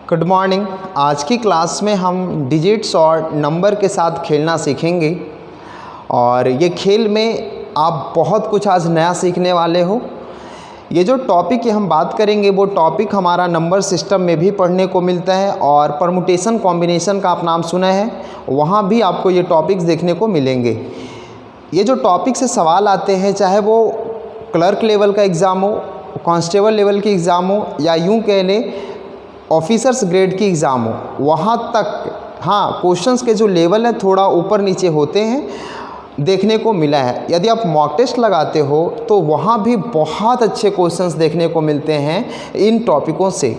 Good morning. आज की class में हम डिजिट्स और नंबर के साथ खेलना सीखेंगे और ये खेल में आप बहुत कुछ आज नया सीखने वाले हो। ये जो टॉपिक की हम बात करेंगे वो टॉपिक हमारा नंबर सिस्टम में भी पढ़ने को मिलता है और परमुटेशन कॉम्बिनेशन का आप नाम सुना है, वहाँ भी आपको ये टॉपिक्स देखने को मिलेंगे। ये जो टॉपिक से सवाल आते हैं, चाहे वो क्लर्क लेवल का एग्ज़ाम हो, कांस्टेबल लेवल की एग्ज़ाम हो या यूँ कह लें ऑफिसर्स ग्रेड की एग्ज़ाम हो, वहाँ तक हाँ क्वेश्चंस के जो लेवल है थोड़ा ऊपर नीचे होते हैं, देखने को मिला है। यदि आप मॉक टेस्ट लगाते हो तो वहाँ भी बहुत अच्छे क्वेश्चंस देखने को मिलते हैं इन टॉपिकों से।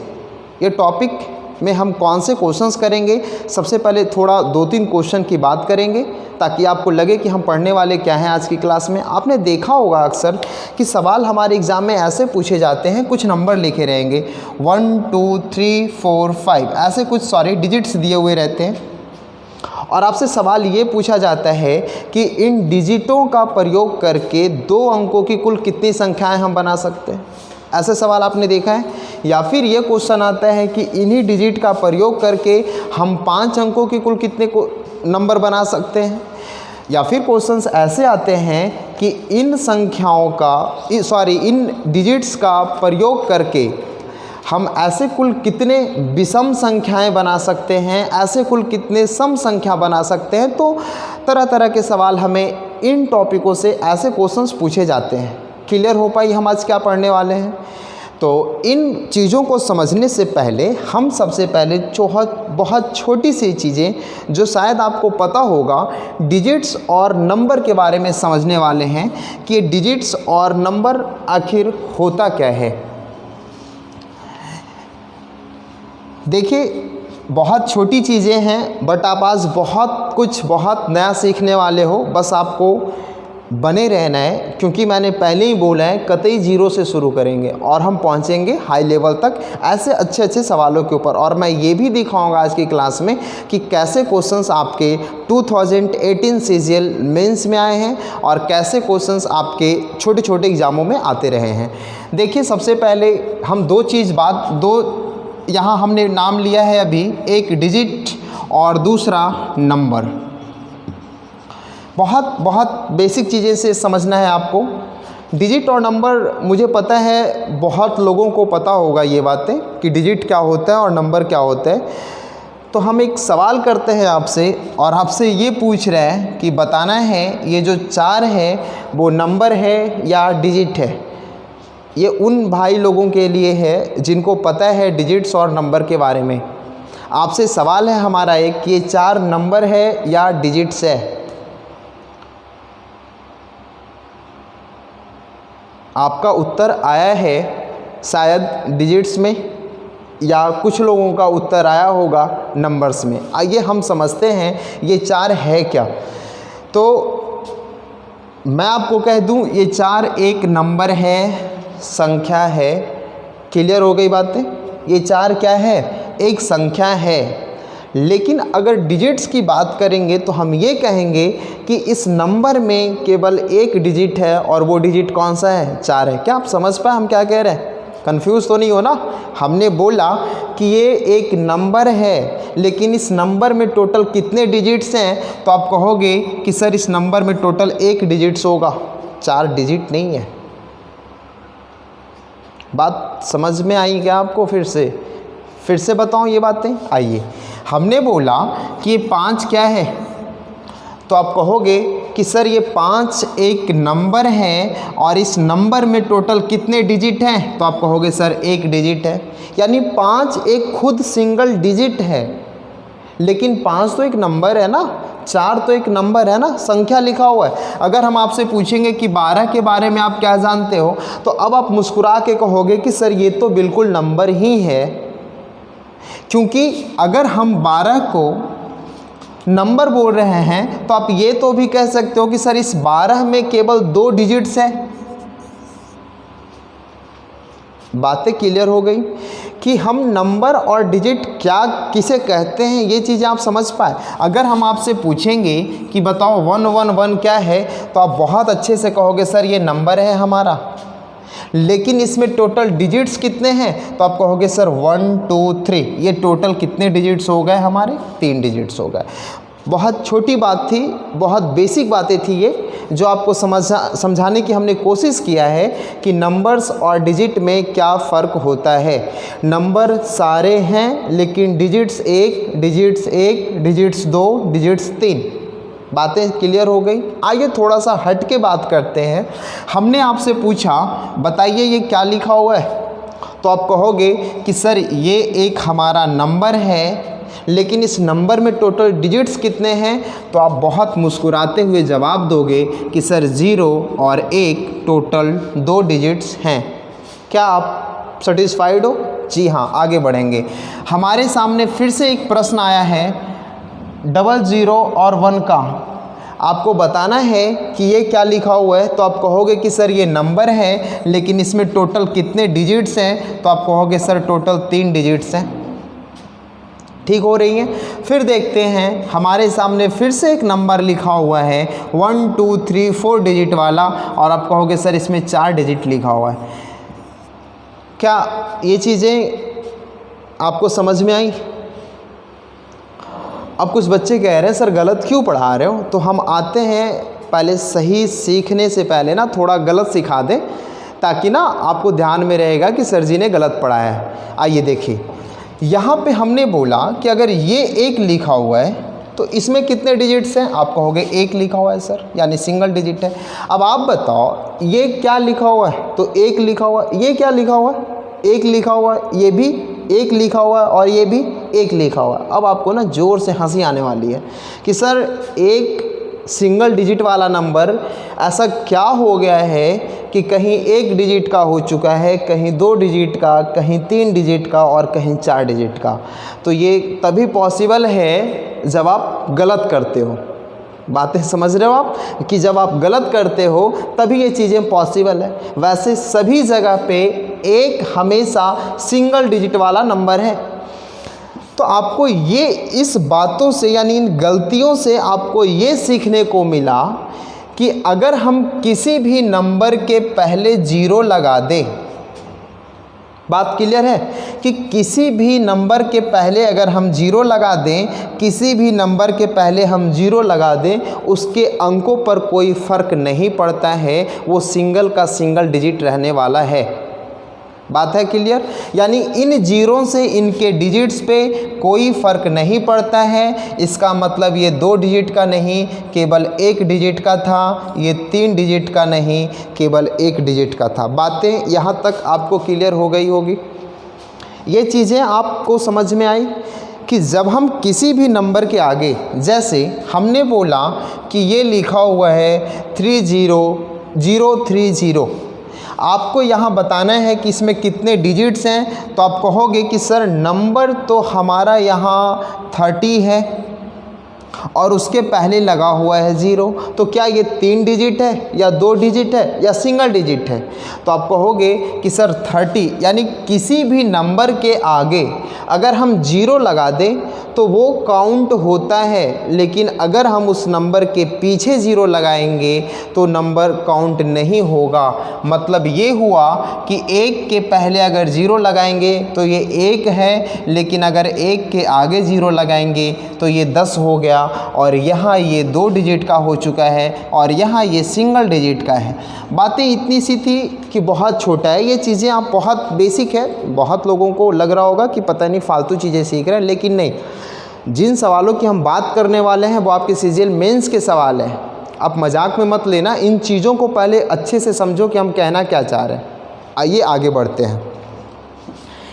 ये टॉपिक में हम कौन से क्वेश्चंस करेंगे, सबसे पहले थोड़ा 2-3 क्वेश्चन की बात करेंगे ताकि आपको लगे कि हम पढ़ने वाले क्या हैं आज की क्लास में। आपने देखा होगा अक्सर कि सवाल हमारे एग्ज़ाम में ऐसे पूछे जाते हैं, कुछ नंबर लिखे रहेंगे 1 2 3 4 5 ऐसे कुछ डिजिट्स दिए हुए रहते हैं और आपसे सवाल ये पूछा जाता है कि इन डिजिटों का प्रयोग करके 2 अंकों की कुल कितनी संख्याएं हम बना सकते हैं। ऐसे सवाल आपने देखा है? या फिर ये क्वेश्चन आता है कि इन्हीं डिजिट का प्रयोग करके हम 5 अंकों की कुल कितने को नंबर बना सकते हैं। या फिर क्वेश्चंस ऐसे आते हैं कि इन संख्याओं का इन डिजिट्स का प्रयोग करके हम ऐसे कुल कितने विषम संख्याएं बना सकते हैं, ऐसे कुल कितने सम संख्या बना सकते हैं। तो तरह तरह के सवाल हमें इन टॉपिकों से ऐसे क्वेश्चंस पूछे जाते हैं। क्लियर हो पाई हम आज क्या पढ़ने वाले हैं? तो इन चीज़ों को समझने से पहले हम सबसे पहले बहुत छोटी सी चीज़ें जो शायद आपको पता होगा, डिजिट्स और नंबर के बारे में समझने वाले हैं कि ये डिजिट्स और नंबर आखिर होता क्या है। देखिए, बहुत छोटी चीज़ें हैं बट आप आज बहुत नया सीखने वाले हो। बस आपको बने रहना है, क्योंकि मैंने पहले ही बोला है कतई जीरो से शुरू करेंगे और हम पहुंचेंगे हाई लेवल तक ऐसे अच्छे सवालों के ऊपर। और मैं ये भी दिखाऊंगा आज की क्लास में कि कैसे क्वेश्चंस आपके 2018 सीजीएल मेंस में आए हैं और कैसे क्वेश्चंस आपके छोटे एग्ज़ामों में आते रहे हैं। देखिए, सबसे पहले हम दो यहाँ हमने नाम लिया है अभी, एक डिजिट और दूसरा नंबर। बहुत बेसिक चीज़ें से समझना है आपको। डिजिट और नंबर, मुझे पता है बहुत लोगों को पता होगा ये बातें कि डिजिट क्या होता है और नंबर क्या होता है। तो हम एक सवाल करते हैं आपसे और आपसे ये पूछ रहे हैं कि बताना है ये जो 4 है वो नंबर है या डिजिट है। ये उन भाई लोगों के लिए है जिनको पता है डिजिट्स और नंबर के बारे में। आपसे सवाल है हमारा एक कि ये 4 नंबर है या डिजिट्स है। आपका उत्तर आया है शायद डिजिट्स में या कुछ लोगों का उत्तर आया होगा नंबर्स में। आइए हम समझते हैं ये 4 है क्या। तो मैं आपको कह दूं ये 4 एक नंबर है, संख्या है। क्लियर हो गई बातें? ये 4 क्या है? एक संख्या है। लेकिन अगर डिजिट्स की बात करेंगे तो हम ये कहेंगे कि इस नंबर में केवल एक डिजिट है और वो डिजिट कौन सा है? 4 है। क्या आप समझ पाए हम क्या कह रहे हैं? कंफ्यूज तो नहीं हो ना? हमने बोला कि ये एक नंबर है, लेकिन इस नंबर में टोटल कितने डिजिट्स हैं? तो आप कहोगे कि सर इस नंबर में टोटल एक डिजिट्स होगा, 4 डिजिट नहीं है। बात समझ में आई क्या आपको? फिर से बताऊं ये बातें। आइए, हमने बोला कि ये 5 क्या है, तो आप कहोगे कि सर ये 5 एक नंबर है और इस नंबर में टोटल कितने डिजिट हैं? तो आप कहोगे सर एक डिजिट है। यानी 5 एक खुद सिंगल डिजिट है, लेकिन 5 तो एक नंबर है ना, 4 तो एक नंबर है ना, संख्या लिखा हुआ है। अगर हम आपसे पूछेंगे कि 12 के बारे में आप क्या जानते हो, तो अब आप मुस्कुरा के कहोगे कि सर ये तो बिल्कुल नंबर ही है। क्योंकि अगर हम 12 को नंबर बोल रहे हैं तो आप ये तो भी कह सकते हो कि सर इस 12 में केवल 2 डिजिट्स हैं। बातें क्लियर हो गई कि हम नंबर और डिजिट क्या किसे कहते हैं, ये चीज़ें आप समझ पाए। अगर हम आपसे पूछेंगे कि बताओ 111 क्या है, तो आप बहुत अच्छे से कहोगे सर ये नंबर है हमारा। लेकिन इसमें टोटल डिजिट्स कितने हैं, तो आप कहोगे सर 1 2 3, ये टोटल कितने डिजिट्स हो गए हमारे, 3 डिजिट्स हो गए। बहुत छोटी बात थी, बहुत बेसिक बातें थी ये, जो आपको समझाने की हमने कोशिश किया है कि नंबर्स और डिजिट में क्या फ़र्क होता है। नंबर सारे हैं लेकिन डिजिट्स 1, डिजिट्स 1, डिजिट्स 2, डिजिट्स 3। बातें क्लियर हो गई। आइए थोड़ा सा हट के बात करते हैं। हमने आपसे पूछा बताइए ये क्या लिखा हुआ है, तो आप कहोगे कि सर ये एक हमारा नंबर है, लेकिन इस नंबर में टोटल डिजिट्स कितने हैं, तो आप बहुत मुस्कुराते हुए जवाब दोगे कि सर 0 और 1 टोटल 2 डिजिट्स हैं। क्या आप सेटिस्फाइड हो? जी हाँ, आगे बढ़ेंगे। हमारे सामने फिर से एक प्रश्न आया है 00 और 1 का। आपको बताना है कि ये क्या लिखा हुआ है, तो आप कहोगे कि सर ये नंबर है लेकिन इसमें टोटल कितने डिजिट्स हैं, तो आप कहोगे सर टोटल 3 डिजिट्स हैं। ठीक हो रही है। फिर देखते हैं हमारे सामने फिर से एक नंबर लिखा हुआ है 1 2 3 4 डिजिट वाला, और आप कहोगे सर इसमें 4 डिजिट लिखा हुआ है। क्या ये चीज़ें आपको समझ में आई? अब कुछ बच्चे कह रहे हैं सर गलत क्यों पढ़ा रहे हो, तो हम आते हैं पहले सही सीखने से पहले ना थोड़ा गलत सिखा दें, ताकि ना आपको ध्यान में रहेगा कि सर जी ने गलत पढ़ाया है। आइए देखिए, यहाँ पे हमने बोला कि अगर ये 1 लिखा हुआ है तो इसमें कितने डिजिट्स हैं, आप कहोगे 1 लिखा हुआ है सर, यानी सिंगल डिजिट है। अब आप बताओ ये क्या लिखा हुआ है, तो 1 लिखा हुआ है। ये क्या लिखा हुआ है, 1 लिखा हुआ है। ये भी 1 लिखा हुआ है और ये भी 1 लिखा हुआ है। अब आपको ना ज़ोर से हंसी आने वाली है कि सर एक सिंगल डिजिट वाला नंबर ऐसा क्या हो गया है कि कहीं 1 डिजिट का हो चुका है, कहीं 2 डिजिट का, कहीं 3 डिजिट का और कहीं 4 डिजिट का। तो ये तभी पॉसिबल है जब आप गलत करते हो। बातें समझ रहे हो आप, कि जब आप गलत करते हो तभी ये चीज़ें पॉसिबल है। वैसे सभी जगह पे 1 हमेशा सिंगल डिजिट वाला नंबर है। तो आपको ये इस बातों से यानी इन गलतियों से आपको ये सीखने को मिला कि अगर हम किसी भी नंबर के पहले 0 लगा दें, बात क्लियर है कि किसी भी नंबर के पहले अगर हम 0 लगा दें, किसी भी नंबर के पहले हम 0 लगा दें, उसके अंकों पर कोई फ़र्क नहीं पड़ता है, वो सिंगल का सिंगल डिजिट रहने वाला है। बात है क्लियर? यानी इन जीरों से इनके डिजिट्स पे कोई फ़र्क नहीं पड़ता है। इसका मतलब ये 2 डिजिट का नहीं केवल 1 डिजिट का था, ये 3 डिजिट का नहीं केवल 1 डिजिट का था। बातें यहाँ तक आपको क्लियर हो गई होगी। ये चीज़ें आपको समझ में आई कि जब हम किसी भी नंबर के आगे, जैसे हमने बोला कि ये लिखा हुआ है 30030, आपको यहाँ बताना है कि इसमें कितने डिजिट्स हैं, तो आप कहोगे कि सर नंबर तो हमारा यहाँ 30 है और उसके पहले लगा हुआ है 0, तो क्या ये 3 डिजिट है या 2 डिजिट है या सिंगल डिजिट है? तो आप कहोगे कि सर 30, यानी किसी भी नंबर के आगे अगर हम 0 लगा दें तो वो काउंट होता है, लेकिन अगर हम उस नंबर के पीछे 0 लगाएंगे तो नंबर काउंट नहीं होगा। मतलब ये हुआ कि 1 के पहले अगर 0 लगाएंगे तो ये 1 है, लेकिन अगर 1 के आगे 0 लगाएंगे तो ये 10 हो गया, और यहाँ ये 2 डिजिट का हो चुका है और यहाँ ये सिंगल डिजिट का है। बातें इतनी सी थी कि बहुत छोटा है, ये चीज़ें आप बहुत बेसिक है। बहुत लोगों को लग रहा होगा कि पता नहीं फालतू चीज़ें सीख रहे हैं, लेकिन नहीं, जिन सवालों की हम बात करने वाले हैं वो आपके सीजीएल मेंस के सवाल हैं। आप मजाक में मत लेना, इन चीज़ों को पहले अच्छे से समझो कि हम कहना क्या चाह रहे हैं। आइए आगे बढ़ते हैं।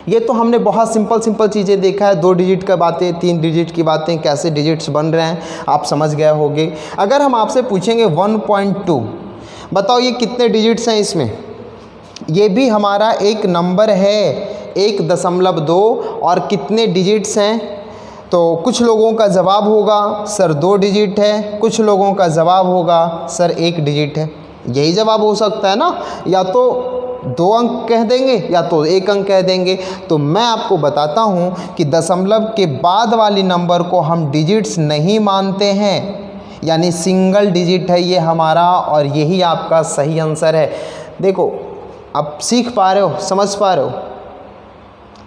ये तो हमने बहुत सिंपल चीज़ें देखा है, 2 डिजिट का बातें, 3 डिजिट की बातें, कैसे डिजिट्स बन रहे हैं आप समझ गए होंगे। अगर हम आपसे पूछेंगे 1.2, बताओ ये कितने डिजिट्स हैं इसमें? ये भी हमारा एक नंबर है 1.2 और कितने डिजिट्स हैं? तो कुछ लोगों का जवाब होगा सर 2 डिजिट है, कुछ लोगों का जवाब होगा सर 1 डिजिट है। यही जवाब हो सकता है ना, या तो 2 अंक कह देंगे या तो 1 अंक कह देंगे। तो मैं आपको बताता हूँ कि दशमलव के बाद वाली नंबर को हम डिजिट्स नहीं मानते हैं, यानी सिंगल डिजिट है ये हमारा, और यही आपका सही आंसर है। देखो आप सीख पा रहे हो, समझ पा रहे हो?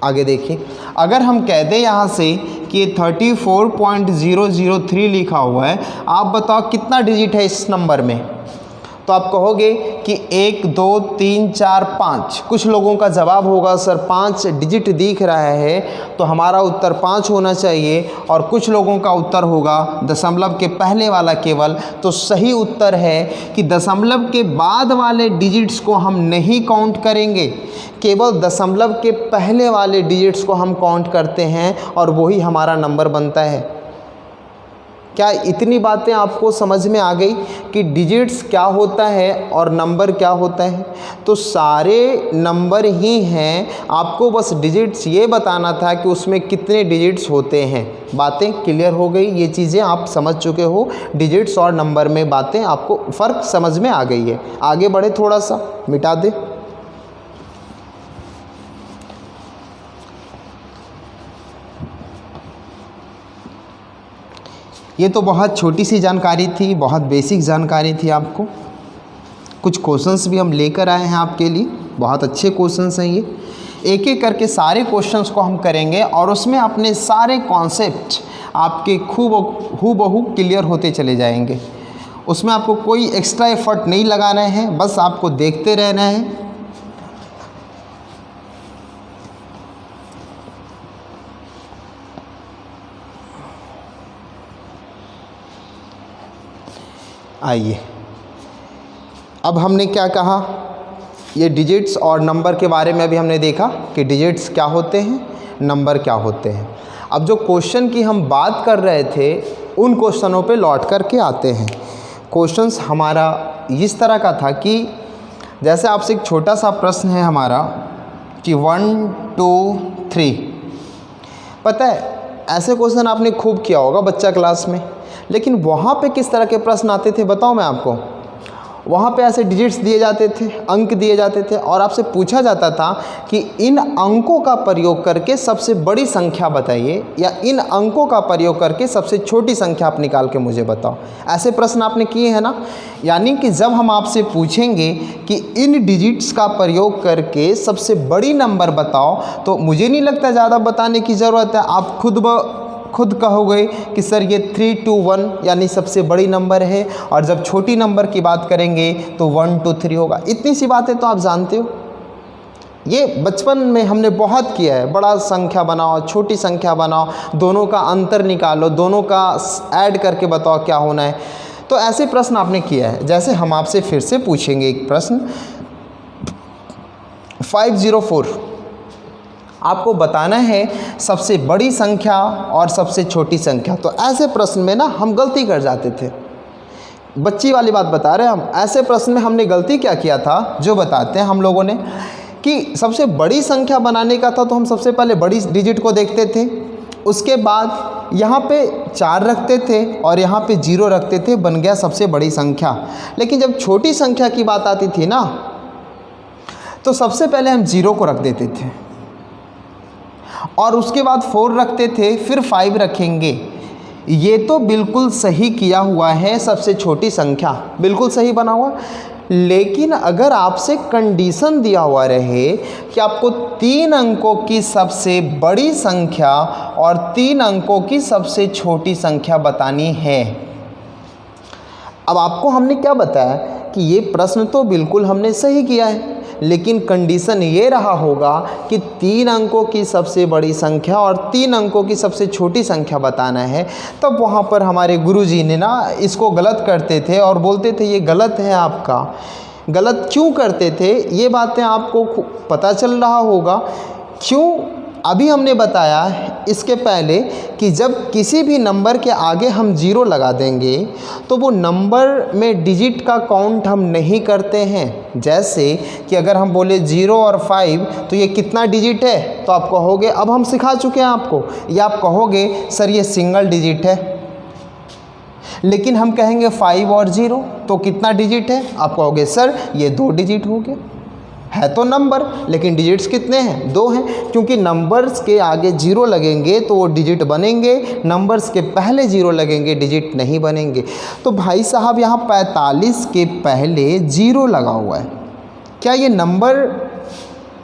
आगे देखिए, अगर हम कह दें यहाँ से कि 34.003 लिखा हुआ है, आप बताओ कितना डिजिट है इस नंबर में? तो आप कहोगे कि 1 2 3 4 5। कुछ लोगों का जवाब होगा सर 5 डिजिट दिख रहा है तो हमारा उत्तर 5 होना चाहिए, और कुछ लोगों का उत्तर होगा दशमलव के पहले वाला केवल। तो सही उत्तर है कि दशमलव के बाद वाले डिजिट्स को हम नहीं काउंट करेंगे, केवल दशमलव के पहले वाले डिजिट्स को हम काउंट करते हैं और वही हमारा नंबर बनता है। क्या इतनी बातें आपको समझ में आ गई कि डिजिट्स क्या होता है और नंबर क्या होता है? तो सारे नंबर ही हैं, आपको बस डिजिट्स ये बताना था कि उसमें कितने डिजिट्स होते हैं। बातें क्लियर हो गई, ये चीज़ें आप समझ चुके हो, डिजिट्स और नंबर में बातें आपको फ़र्क समझ में आ गई है। आगे बढ़े, थोड़ा सा मिटा दे। ये तो बहुत छोटी सी जानकारी थी, बहुत बेसिक जानकारी थी आपको। कुछ क्वेश्चंस भी हम लेकर आए हैं आपके लिए, बहुत अच्छे क्वेश्चंस हैं ये। एक एक करके सारे क्वेश्चंस को हम करेंगे और उसमें अपने सारे कॉन्सेप्ट आपके हूबहू क्लियर होते चले जाएंगे। उसमें आपको कोई एक्स्ट्रा एफर्ट नहीं लगाना है, बस आपको देखते रहना है। आइए, अब हमने क्या कहा, ये डिजिट्स और नंबर के बारे में अभी हमने देखा कि डिजिट्स क्या होते हैं, नंबर क्या होते हैं। अब जो क्वेश्चन की हम बात कर रहे थे उन क्वेश्चनों पे लौट कर के आते हैं। क्वेश्चंस हमारा इस तरह का था कि जैसे आपसे एक छोटा सा प्रश्न है हमारा कि 1 2 3। पता है ऐसे क्वेश्चन आपने खूब किया होगा बच्चा क्लास में, लेकिन वहाँ पे किस तरह के प्रश्न आते थे बताओ मैं आपको। वहाँ पे ऐसे डिजिट्स दिए जाते थे, अंक दिए जाते थे और आपसे पूछा जाता था कि इन अंकों का प्रयोग करके सबसे बड़ी संख्या बताइए, या इन अंकों का प्रयोग करके सबसे छोटी संख्या आप निकाल के मुझे बताओ। ऐसे प्रश्न आपने किए हैं ना। यानी कि जब हम आपसे पूछेंगे कि इन डिजिट्स का प्रयोग करके सबसे बड़ी नंबर बताओ, तो मुझे नहीं लगता ज़्यादा बताने की ज़रूरत है। आप खुद कहोगे कि सर ये 3 2 1 यानी सबसे बड़ी नंबर है, और जब छोटी नंबर की बात करेंगे तो 1 2 3 होगा। इतनी सी बातें तो आप जानते हो, ये बचपन में हमने बहुत किया है। बड़ा संख्या बनाओ, छोटी संख्या बनाओ, दोनों का अंतर निकालो, दोनों का ऐड करके बताओ क्या होना है। तो ऐसे प्रश्न आपने किया है। जैसे हम आपसे फिर से पूछेंगे एक प्रश्न 504, आपको बताना है सबसे बड़ी संख्या और सबसे छोटी संख्या। तो ऐसे प्रश्न में ना हम गलती कर जाते थे, बच्ची वाली बात बता रहे हैं हम। ऐसे प्रश्न में हमने गलती क्या किया था, जो बताते हैं हम लोगों ने, कि सबसे बड़ी संख्या बनाने का था तो हम सबसे पहले बड़ी डिजिट को देखते थे, उसके बाद यहाँ पे 4 रखते थे और यहाँ पे 0 रखते थे, बन गया सबसे बड़ी संख्या। लेकिन जब छोटी संख्या की बात आती थी ना, तो सबसे पहले हम 0 को रख देते थे और उसके बाद 4 रखते थे, फिर 5 रखेंगे। ये तो बिल्कुल सही किया हुआ है, सबसे छोटी संख्या बिल्कुल सही बना हुआ। लेकिन अगर आपसे कंडीशन दिया हुआ रहे कि आपको 3 अंकों की सबसे बड़ी संख्या और 3 अंकों की सबसे छोटी संख्या बतानी है, अब आपको हमने क्या बताया कि ये प्रश्न तो बिल्कुल हमने सही किया है, लेकिन कंडीशन ये रहा होगा कि 3 अंकों की सबसे बड़ी संख्या और 3 अंकों की सबसे छोटी संख्या बताना है। तब वहाँ पर हमारे गुरुजी ने ना इसको गलत करते थे और बोलते थे ये गलत है आपका। गलत क्यों करते थे ये बातें आपको पता चल रहा होगा। क्यों, अभी हमने बताया इसके पहले कि जब किसी भी नंबर के आगे हम 0 लगा देंगे तो वो नंबर में डिजिट का काउंट हम नहीं करते हैं। जैसे कि अगर हम बोले 0 और 5 तो ये कितना डिजिट है, तो आप कहोगे, अब हम सिखा चुके हैं आपको, या आप कहोगे सर ये सिंगल डिजिट है। लेकिन हम कहेंगे 5 और 0 तो कितना डिजिट है, आप कहोगे सर ये 2 डिजिट हो गए। है तो नंबर, लेकिन डिजिट्स कितने हैं, 2 हैं। क्योंकि नंबर्स के आगे 0 लगेंगे तो वो डिजिट बनेंगे, नंबर्स के पहले 0 लगेंगे डिजिट नहीं बनेंगे। तो भाई साहब यहाँ 45 के पहले 0 लगा हुआ है, क्या ये नंबर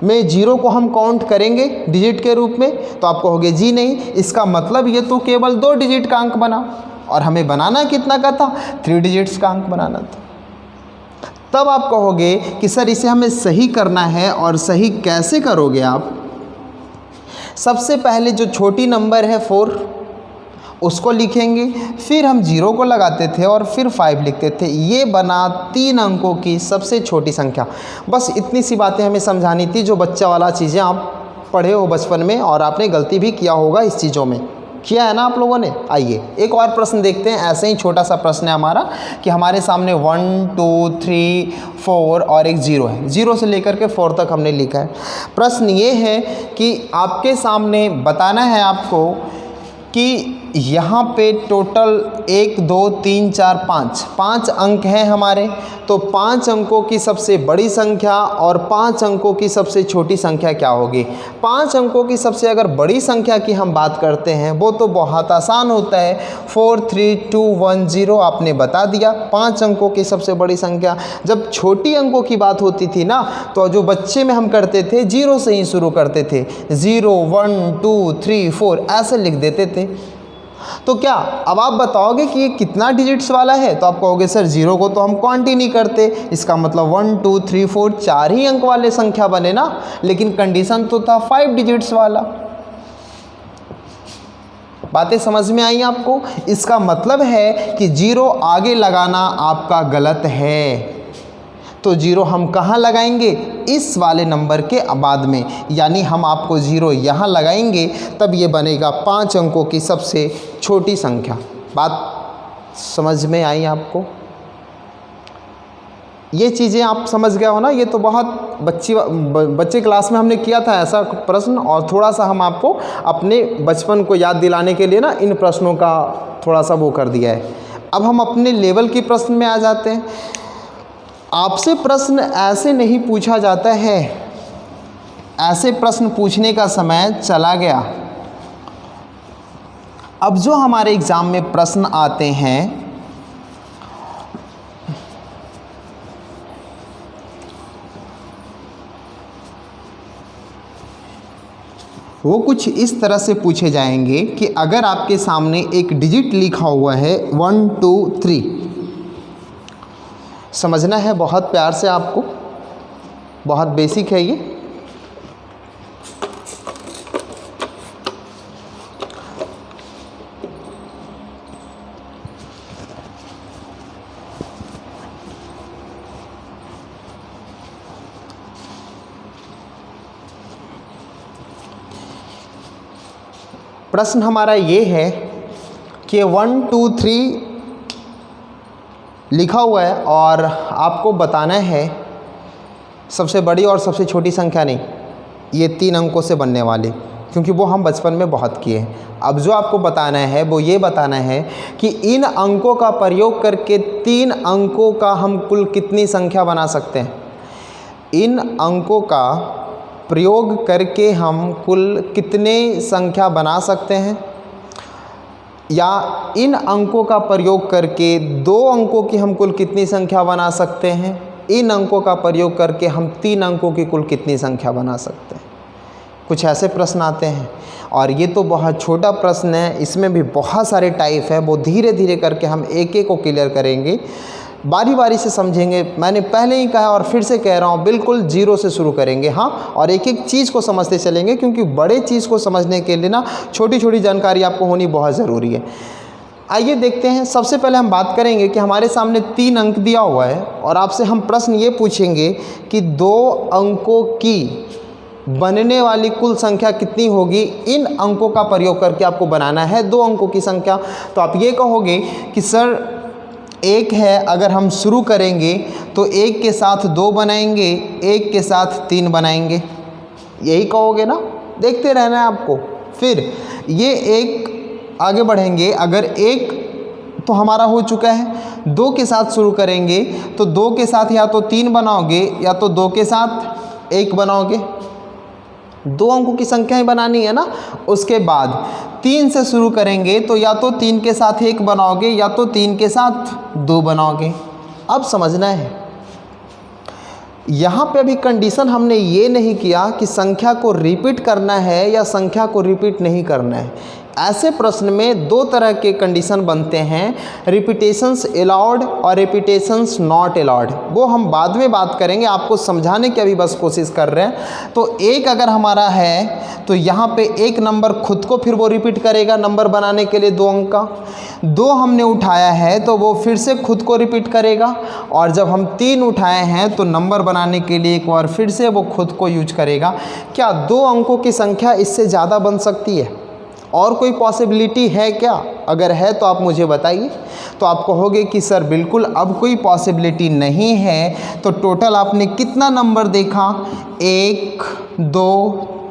में जीरो को हम काउंट करेंगे डिजिट के रूप में? तो आप कहोगे जी नहीं, इसका मतलब ये तो केवल 2 डिजिट का अंक बना, और हमें बनाना कितना का था? 3 डिजिट्स का अंक बनाना था। तब आप कहोगे कि सर इसे हमें सही करना है, और सही कैसे करोगे आप? सबसे पहले जो छोटी नंबर है 4 उसको लिखेंगे, फिर हम 0 को लगाते थे और फिर 5 लिखते थे। ये बना 3 अंकों की सबसे छोटी संख्या। बस इतनी सी बातें हमें समझानी थी, जो बच्चा वाला चीज़ें आप पढ़े हो बचपन में, और आपने गलती भी किया होगा इस चीज़ों में, किया है ना आप लोगों ने। आइए एक और प्रश्न देखते हैं। ऐसे ही छोटा सा प्रश्न है हमारा कि हमारे सामने 1 2 3 4 और एक 0 है। 0 से लेकर के 4 तक हमने लिखा है। प्रश्न ये है कि आपके सामने बताना है आपको कि यहाँ पे टोटल 1 2 3 4 5 अंक हैं हमारे। तो 5 अंकों की सबसे बड़ी संख्या और 5 अंकों की सबसे छोटी संख्या क्या होगी? 5 अंकों की सबसे अगर बड़ी संख्या की हम बात करते हैं वो तो बहुत आसान होता है, 4 3 2 1 0 आपने बता दिया 5 अंकों की सबसे बड़ी संख्या। जब छोटी अंकों की बात होती थी ना, तो जो बच्चे में हम करते थे 0 से ही शुरू करते थे, 0 1 2 3 4 ऐसे लिख देते थे। तो क्या अब आप बताओगे कि ये कितना डिजिट्स वाला है? तो आप कहोगे सर 0 को तो हम काउंट ही नहीं करते, इसका मतलब 1 2 3 4 4 ही अंक वाले संख्या बने ना, लेकिन कंडीशन तो था 5 डिजिट्स वाला। बातें समझ में आई आपको? इसका मतलब है कि 0 आगे लगाना आपका गलत है। तो 0 हम कहाँ लगाएंगे? इस वाले नंबर के बाद में, यानी हम आपको 0 यहाँ लगाएंगे, तब ये बनेगा 5 अंकों की सबसे छोटी संख्या। बात समझ में आई आपको? ये चीज़ें आप समझ गए हो ना? ये तो बहुत बच्चे क्लास में हमने किया था ऐसा प्रश्न, और थोड़ा सा हम आपको अपने बचपन को याद दिलाने के लिए ना इन प्रश्नों का थोड़ा सा वो कर दिया है। अब हम अपने लेवल की प्रश्न में आ जाते हैं। आपसे प्रश्न ऐसे नहीं पूछा जाता है, ऐसे प्रश्न पूछने का समय चला गया। अब जो हमारे एग्ज़ाम में प्रश्न आते हैं वो कुछ इस तरह से पूछे जाएंगे कि अगर आपके सामने एक डिजिट लिखा हुआ है 1 2 3, समझना है बहुत प्यार से आपको, बहुत बेसिक है ये। प्रश्न हमारा ये है कि 1 2 3 लिखा हुआ है और आपको बताना है सबसे बड़ी और सबसे छोटी संख्या नहीं, ये 3 अंकों से बनने वाले, क्योंकि वो हम बचपन में बहुत किए हैं। अब जो आपको बताना है वो ये बताना है कि इन अंकों का प्रयोग करके 3 अंकों का हम कुल कितनी संख्या बना सकते हैं। इन अंकों का प्रयोग करके हम कुल कितने संख्या बना सकते हैं, या इन अंकों का प्रयोग करके 2 अंकों की हम कुल कितनी संख्या बना सकते हैं, इन अंकों का प्रयोग करके हम 3 अंकों की कुल कितनी संख्या बना सकते हैं। कुछ ऐसे प्रश्न आते हैं, और ये तो बहुत छोटा प्रश्न है, इसमें भी बहुत सारे टाइप है। वो धीरे धीरे करके हम एक एक को क्लियर करेंगे, बारी बारी से समझेंगे। मैंने पहले ही कहा और फिर से कह रहा हूँ, बिल्कुल 0 से शुरू करेंगे, हाँ, और एक एक चीज़ को समझते चलेंगे, क्योंकि बड़े चीज़ को समझने के लिए ना छोटी छोटी जानकारी आपको होनी बहुत ज़रूरी है। आइए देखते हैं। सबसे पहले हम बात करेंगे कि हमारे सामने 3 अंक दिया हुआ है, और आपसे हम प्रश्न ये पूछेंगे कि 2 अंकों की बनने वाली कुल संख्या कितनी होगी। इन अंकों का प्रयोग करके आपको बनाना है 2 अंकों की संख्या। तो आप ये कहोगे कि सर 1 है, अगर हम शुरू करेंगे तो 1 के साथ 2 बनाएंगे, 1 के साथ 3 बनाएंगे, यही कहोगे ना। देखते रहना है आपको। फिर ये 1 आगे बढ़ेंगे, अगर 1 तो हमारा हो चुका है, 2 के साथ शुरू करेंगे तो 2 के साथ या तो 3 बनाओगे या तो 2 के साथ 1 बनाओगे। 2 अंकों की संख्या ही बनानी है ना। उसके बाद 3 से शुरू करेंगे तो या तो 3 के साथ 1 बनाओगे या तो 3 के साथ 2 बनाओगे। अब समझना है, यहाँ पे अभी कंडीशन हमने ये नहीं किया कि संख्या को रिपीट करना है या संख्या को रिपीट नहीं करना है। ऐसे प्रश्न में दो तरह के कंडीशन बनते हैं, रिपीटेशंस अलाउड और रिपीटेशंस नॉट अलाउड। वो हम बाद में बात करेंगे, आपको समझाने की अभी बस कोशिश कर रहे हैं। तो एक अगर हमारा है तो यहाँ पे एक नंबर खुद को फिर वो रिपीट करेगा नंबर बनाने के लिए 2 अंक का। 2 हमने उठाया है तो वो फिर से खुद को रिपीट करेगा, और जब हम 3 उठाए हैं तो नंबर बनाने के लिए एक बार फिर से वो खुद को यूज करेगा। क्या 2 अंकों की संख्या इससे ज़्यादा बन सकती है? और कोई पॉसिबिलिटी है क्या? अगर है तो आप मुझे बताइए। तो आप कहोगे कि सर बिल्कुल अब कोई पॉसिबिलिटी नहीं है। तो टोटल आपने कितना नंबर देखा? 1 2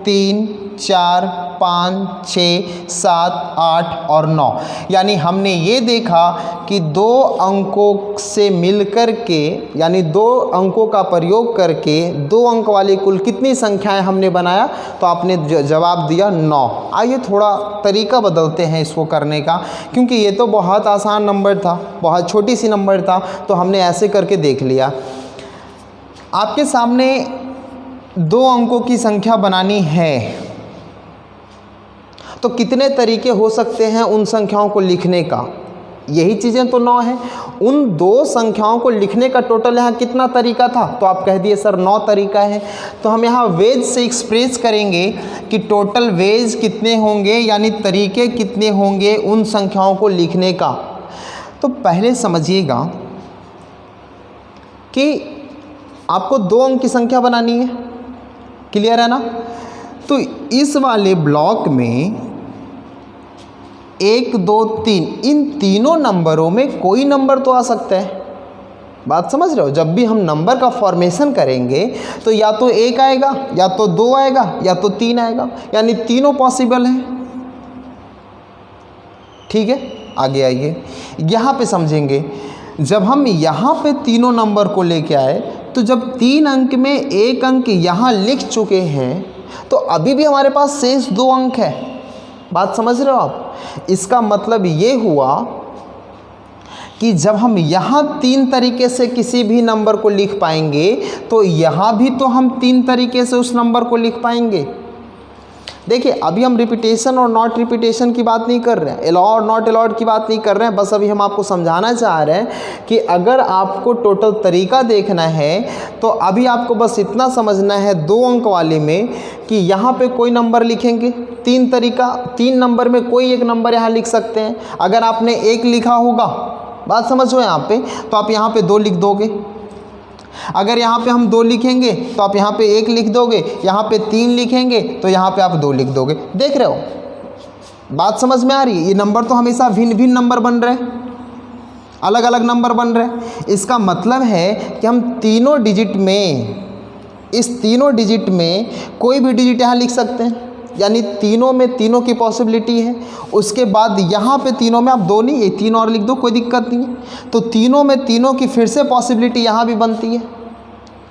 3 4 5 6 7 8 और 9। यानी हमने ये देखा कि 2 अंकों से मिलकर के, यानी 2 अंकों का प्रयोग करके 2 अंक वाली कुल कितनी संख्याएं हमने बनाया? तो आपने जवाब दिया 9। आइए थोड़ा तरीका बदलते हैं इसको करने का, क्योंकि ये तो बहुत आसान नंबर था, बहुत छोटी सी नंबर था, तो हमने ऐसे करके देख लिया। आपके सामने 2 अंकों की संख्या बनानी है तो कितने तरीके हो सकते हैं उन संख्याओं को लिखने का? यही चीज़ें तो 9 हैं। उन 2 संख्याओं को लिखने का टोटल यहाँ कितना तरीका था? तो आप कह दिए सर 9 तरीका है। तो हम यहाँ वेज से एक्सप्रेस करेंगे कि टोटल वेज कितने होंगे, यानी तरीके कितने होंगे उन संख्याओं को लिखने का। तो पहले समझिएगा कि आपको 2 अंक की संख्या बनानी है, क्लियर है ना? तो इस वाले ब्लॉक में 1 2 3 इन तीनों नंबरों में कोई नंबर तो आ सकता है। बात समझ रहे हो? जब भी हम नंबर का फॉर्मेशन करेंगे तो या तो 1 आएगा, या तो 2 आएगा, या तो 3 आएगा, यानी तीनों पॉसिबल हैं। ठीक है, आगे आइए। यहाँ पे समझेंगे, जब हम यहाँ पे तीनों नंबर को लेके आए तो जब 3 अंक में 1 अंक यहाँ लिख चुके हैं तो अभी भी हमारे पास शेष 2 अंक है। बात समझ रहे हो आप? इसका मतलब ये हुआ कि जब हम यहाँ 3 तरीके से किसी भी नंबर को लिख पाएंगे तो यहाँ भी तो हम 3 तरीके से उस नंबर को लिख पाएंगे। देखिए, अभी हम रिपीटेशन और नॉट रिपीटेशन की बात नहीं कर रहे हैं, अलाउड नॉट अलाउड की बात नहीं कर रहे हैं। बस अभी हम आपको समझाना चाह रहे हैं कि अगर आपको टोटल तरीका देखना है तो अभी आपको बस इतना समझना है 2 अंक वाले में कि यहाँ पे कोई नंबर लिखेंगे, 3 तरीका, 3 नंबर में कोई एक नंबर यहाँ लिख सकते हैं। अगर आपने 1 लिखा होगा, बात समझो यहाँ पे, तो आप यहाँ पे 2 लिख दोगे। अगर यहाँ पे हम 2 लिखेंगे तो आप यहाँ पे 1 लिख दोगे, यहाँ पे 3 लिखेंगे तो यहाँ पे आप 2 लिख दोगे। देख रहे हो? बात समझ में आ रही है? ये नंबर तो हमेशा भिन्न भिन्न नंबर बन रहे हैं, अलग अलग नंबर बन रहे हैं। इसका मतलब है कि हम तीनों डिजिट में, इस तीनों डिजिट में कोई भी डिजिट यहाँ लिख सकते हैं, यानी तीनों में तीनों की पॉसिबिलिटी है। उसके बाद यहाँ पे तीनों में आप 2 नहीं, ये 3 और लिख दो, कोई दिक्कत नहीं है। तो तीनों में तीनों की फिर से पॉसिबिलिटी यहाँ भी बनती है।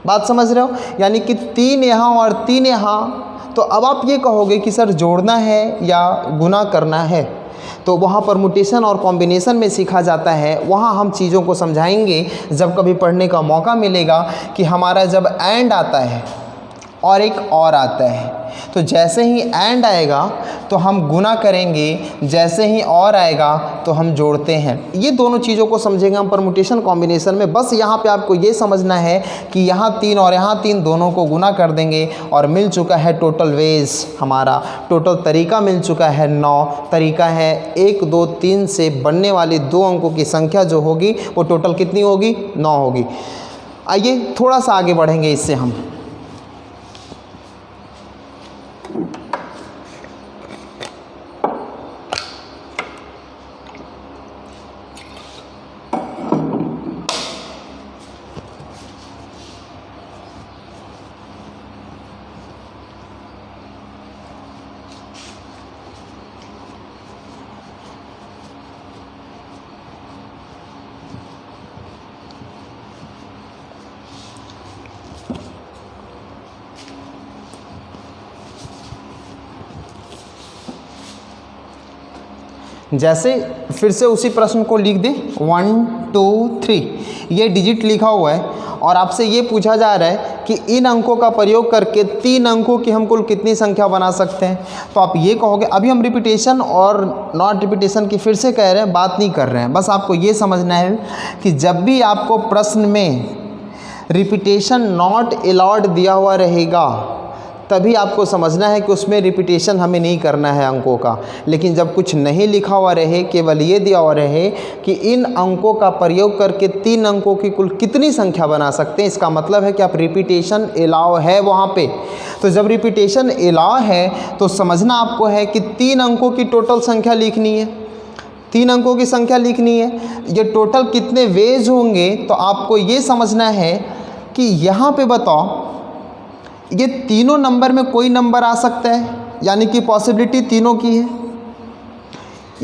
बात समझ रहे हो? यानी कि 3 यहाँ और 3 यहाँ। तो अब आप ये कहोगे कि सर जोड़ना है या गुना करना है, तो वहाँ परमुटेशन और कॉम्बिनेशन में सीखा जाता है। वहाँ हम चीज़ों को समझाएंगे जब कभी पढ़ने का मौका मिलेगा कि हमारा जब एंड आता है और एक और आता है, तो जैसे ही एंड आएगा तो हम गुना करेंगे, जैसे ही और आएगा तो हम जोड़ते हैं। ये दोनों चीज़ों को समझेंगे हम परमुटेशन कॉम्बिनेशन में। बस यहाँ पे आपको ये समझना है कि यहाँ 3 और यहाँ 3 दोनों को गुना कर देंगे और मिल चुका है टोटल वेज। हमारा टोटल तरीका मिल चुका है 9 तरीका है। 1 2 3 से बनने वाली 2 अंकों की संख्या जो होगी वो टोटल कितनी होगी? 9 होगी। आइए थोड़ा सा आगे बढ़ेंगे इससे हम। जैसे फिर से उसी प्रश्न को लिख दें 1 2 3, ये डिजिट लिखा हुआ है और आपसे ये पूछा जा रहा है कि इन अंकों का प्रयोग करके 3 अंकों की हम कुल कितनी संख्या बना सकते हैं। तो आप ये कहोगे, अभी हम रिपीटेशन और नॉट रिपीटेशन की फिर से कह रहे हैं, बात नहीं कर रहे हैं। बस आपको ये समझना है कि जब भी आपको प्रश्न में रिपीटेशन नॉट अलाउड दिया हुआ रहेगा तभी आपको समझना है कि उसमें रिपीटेशन हमें नहीं करना है अंकों का। लेकिन जब कुछ नहीं लिखा हुआ रहे, केवल ये दिया हुआ रहे कि इन अंकों का प्रयोग करके 3 अंकों की कुल कितनी संख्या बना सकते हैं, इसका मतलब है कि आप रिपीटेशन अलाउ है वहाँ पे। तो जब रिपीटेशन अलाउ है तो समझना आपको है कि 3 अंकों की टोटल संख्या लिखनी है, 3 अंकों की संख्या लिखनी है। ये टोटल कितने वेज होंगे तो आपको ये समझना है कि यहाँ पे बताओ ये तीनों नंबर में कोई नंबर आ सकता है, यानी कि पॉसिबिलिटी तीनों की है।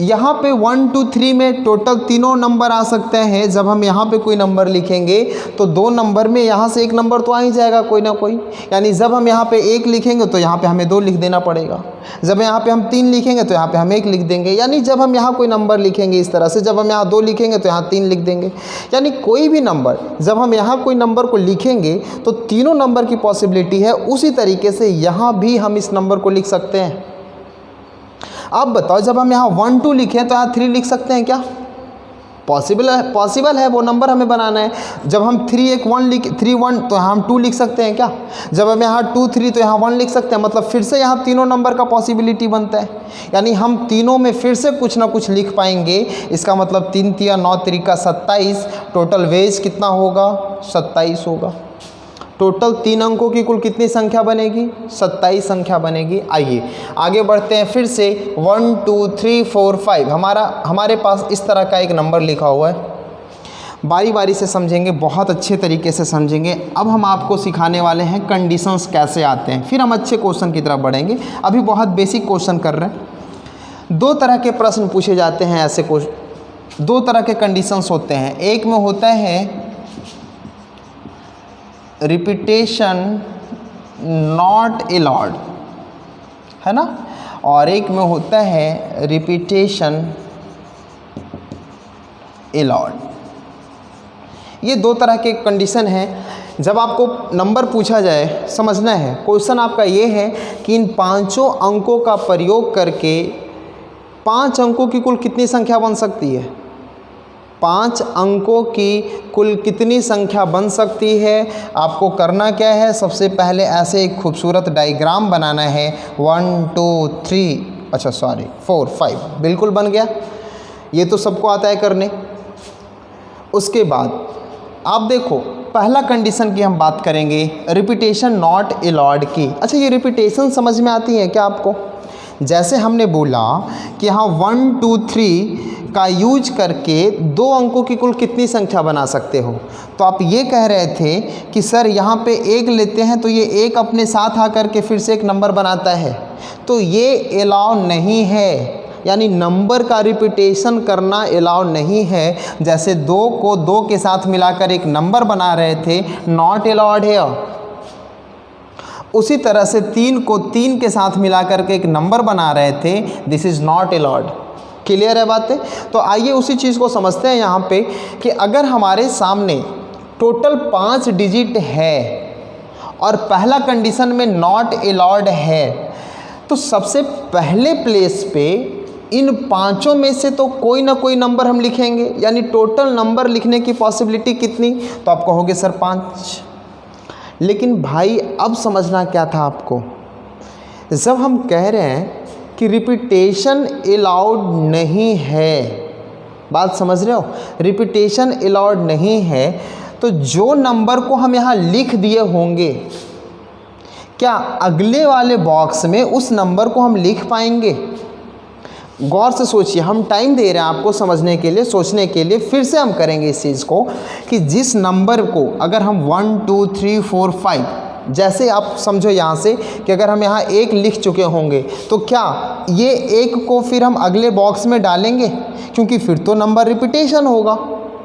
यहाँ पे 1 2 3 में टोटल तीनों नंबर आ सकते हैं। जब हम यहाँ पे कोई नंबर लिखेंगे तो 2 नंबर में यहाँ से एक नंबर तो आ ही जाएगा कोई ना कोई, यानी जब हम यहाँ पे 1 लिखेंगे तो यहाँ पे हमें 2 लिख देना पड़ेगा। जब यहाँ पे हम 3 लिखेंगे तो यहाँ पे हम 1 लिख देंगे, यानी जब हम यहाँ कोई नंबर लिखेंगे इस तरह से, जब हम यहाँ 2 लिखेंगे तो यहाँ 3 लिख देंगे। यानी कोई भी नंबर, जब हम यहाँ कोई नंबर को लिखेंगे तो तीनों नंबर की पॉसिबिलिटी है। उसी तरीके से यहाँ भी हम इस नंबर को लिख सकते हैं। आप बताओ, जब हम यहाँ 1 2 लिखें तो यहाँ 3 लिख सकते हैं क्या? पॉसिबल है, वो नंबर हमें बनाना है। जब हम 3 1 तो हम 2 लिख सकते हैं क्या? जब हम यहाँ 2 3 तो यहाँ 1 लिख सकते हैं। मतलब फिर से यहाँ तीनों नंबर का पॉसिबिलिटी बनता है, यानी हम तीनों में फिर से कुछ ना कुछ लिख पाएंगे। इसका मतलब 3 3 9 3 का 27, टोटल वेज कितना होगा? 27 होगा। टोटल 3 अंकों की कुल कितनी संख्या बनेगी? 27 संख्या बनेगी। आइए आगे बढ़ते हैं। फिर से 1 2 3 4 5 हमारे पास इस तरह का एक नंबर लिखा हुआ है। बारी बारी से समझेंगे, बहुत अच्छे तरीके से समझेंगे। अब हम आपको सिखाने वाले हैं कंडीशंस कैसे आते हैं, फिर हम अच्छे क्वेश्चन की तरफ बढ़ेंगे। अभी बहुत बेसिक क्वेश्चन कर रहे हैं। 2 तरह के प्रश्न पूछे जाते हैं ऐसे क्वेश्चन, 2 तरह के कंडीशंस होते हैं। एक में होता है रिपीटेशन नॉट अलाउड, है ना, और एक में होता है रिपीटेशन अलाउड। ये 2 तरह के कंडीशन हैं। जब आपको नंबर पूछा जाए, समझना है क्वेश्चन आपका ये है कि इन 5 अंकों का प्रयोग करके 5 अंकों की कुल कितनी संख्या बन सकती है? 5 अंकों की कुल कितनी संख्या बन सकती है? आपको करना क्या है? सबसे पहले ऐसे एक खूबसूरत डायग्राम बनाना है। 1 2 3 4 5 बिल्कुल बन गया। ये तो सबको आता है करने। उसके बाद आप देखो, पहला कंडीशन की हम बात करेंगे, रिपीटेशन नॉट अलाउड की। अच्छा, ये रिपीटेशन समझ में आती है क्या आपको? जैसे हमने बोला कि यहाँ 1 2 3 का यूज करके 2 अंकों की कुल कितनी संख्या बना सकते हो, तो आप ये कह रहे थे कि सर यहाँ पे 1 लेते हैं तो ये 1 अपने साथ आकर के फिर से एक नंबर बनाता है, तो ये अलाउ नहीं है, यानी नंबर का रिपीटेशन करना अलाउ नहीं है। जैसे 2 को 2 के साथ मिलाकर एक नंबर बना रहे थे, नॉट अलाउड है। उसी तरह से 3 को 3 के साथ मिलाकर के एक नंबर बना रहे थे, this is not allowed. Clear है बातें? तो आइए उसी चीज़ को समझते हैं यहाँ पे कि अगर हमारे सामने टोटल 5 डिजिट है और पहला कंडीशन में नॉट अलाउड है, तो सबसे पहले प्लेस पे इन 5 में से तो कोई ना कोई नंबर हम लिखेंगे, यानी टोटल नंबर लिखने की पॉसिबिलिटी कितनी? तो आप कहोगे सर 5। लेकिन भाई अब समझना क्या था आपको, जब हम कह रहे हैं कि रिपीटेशन अलाउड नहीं है, बात समझ रहे हो, रिपीटेशन अलाउड नहीं है, तो जो नंबर को हम यहाँ लिख दिए होंगे, क्या अगले वाले बॉक्स में उस नंबर को हम लिख पाएंगे? गौर से सोचिए, हम टाइम दे रहे हैं आपको समझने के लिए, सोचने के लिए। फिर से हम करेंगे इस चीज़ को कि जिस नंबर को अगर हम 1 2 3 4 5, जैसे आप समझो यहाँ से कि अगर हम यहाँ 1 लिख चुके होंगे, तो क्या ये 1 को फिर हम अगले बॉक्स में डालेंगे? क्योंकि फिर तो नंबर रिपीटेशन होगा।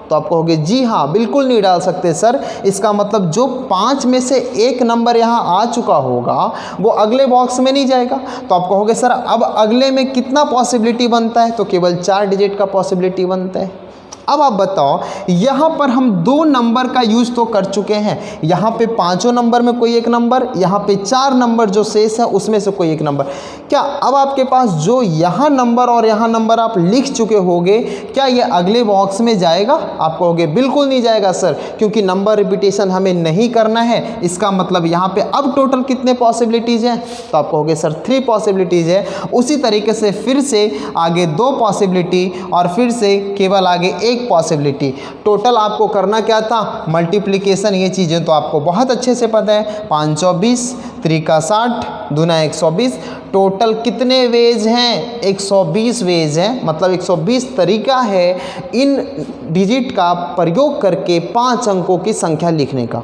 तो आप कहोगे जी हाँ, बिल्कुल नहीं डाल सकते सर। इसका मतलब जो 5 में से 1 नंबर यहाँ आ चुका होगा वो अगले बॉक्स में नहीं जाएगा। तो आप कहोगे सर अब अगले में कितना पॉसिबिलिटी बनता है? तो केवल 4 डिजिट का पॉसिबिलिटी बनता है। अब आप बताओ, यहाँ पर हम दो नंबर का यूज़ तो कर चुके हैं, यहाँ पे पांचों नंबर में कोई एक नंबर, यहाँ पे चार नंबर जो शेष है उसमें से कोई एक नंबर। क्या अब आपके पास जो यहाँ नंबर और यहाँ नंबर आप लिख चुके होगे, क्या ये अगले बॉक्स में जाएगा? आप कहोगे बिल्कुल नहीं जाएगा सर, क्योंकि नंबर रिपीटेशन हमें नहीं करना है। इसका मतलब यहाँ पे अब टोटल कितने पॉसिबिलिटीज़ हैं? तो आप कहोगे सर 3 पॉसिबिलिटीज़ है। उसी तरीके से फिर से आगे 2 पॉसिबिलिटी और फिर से केवल आगे एक पॉसिबिलिटी। टोटल आपको करना क्या था? मल्टीप्लिकेशन। ये चीज़ें तो आपको बहुत अच्छे से पता है। 5 24, 3 का 60, दूना 120। टोटल कितने वेज हैं? 120 वेज हैं, मतलब 120 तरीका है इन डिजिट का प्रयोग करके 5 अंकों की संख्या लिखने का।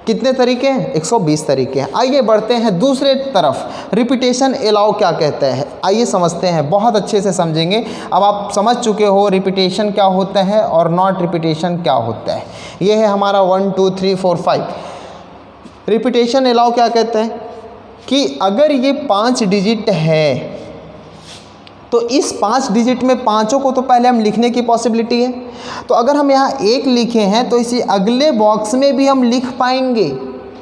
कितने तरीके हैं? 120 तरीके हैं। आइए बढ़ते हैं दूसरे तरफ। रिपीटेशन अलाउ क्या कहता है, आइए समझते हैं, बहुत अच्छे से समझेंगे। अब आप समझ चुके हो रिपीटेशन क्या होता है और नॉट रिपीटेशन क्या होता है। ये है हमारा 1 2 3 4 5। रिपीटेशन अलाउ क्या कहते हैं कि अगर ये 5 डिजिट है तो इस 5 डिजिट में पाँचों को तो पहले हम लिखने की पॉसिबिलिटी है। तो अगर हम यहाँ 1 लिखे हैं तो इसी अगले बॉक्स में भी हम लिख पाएंगे,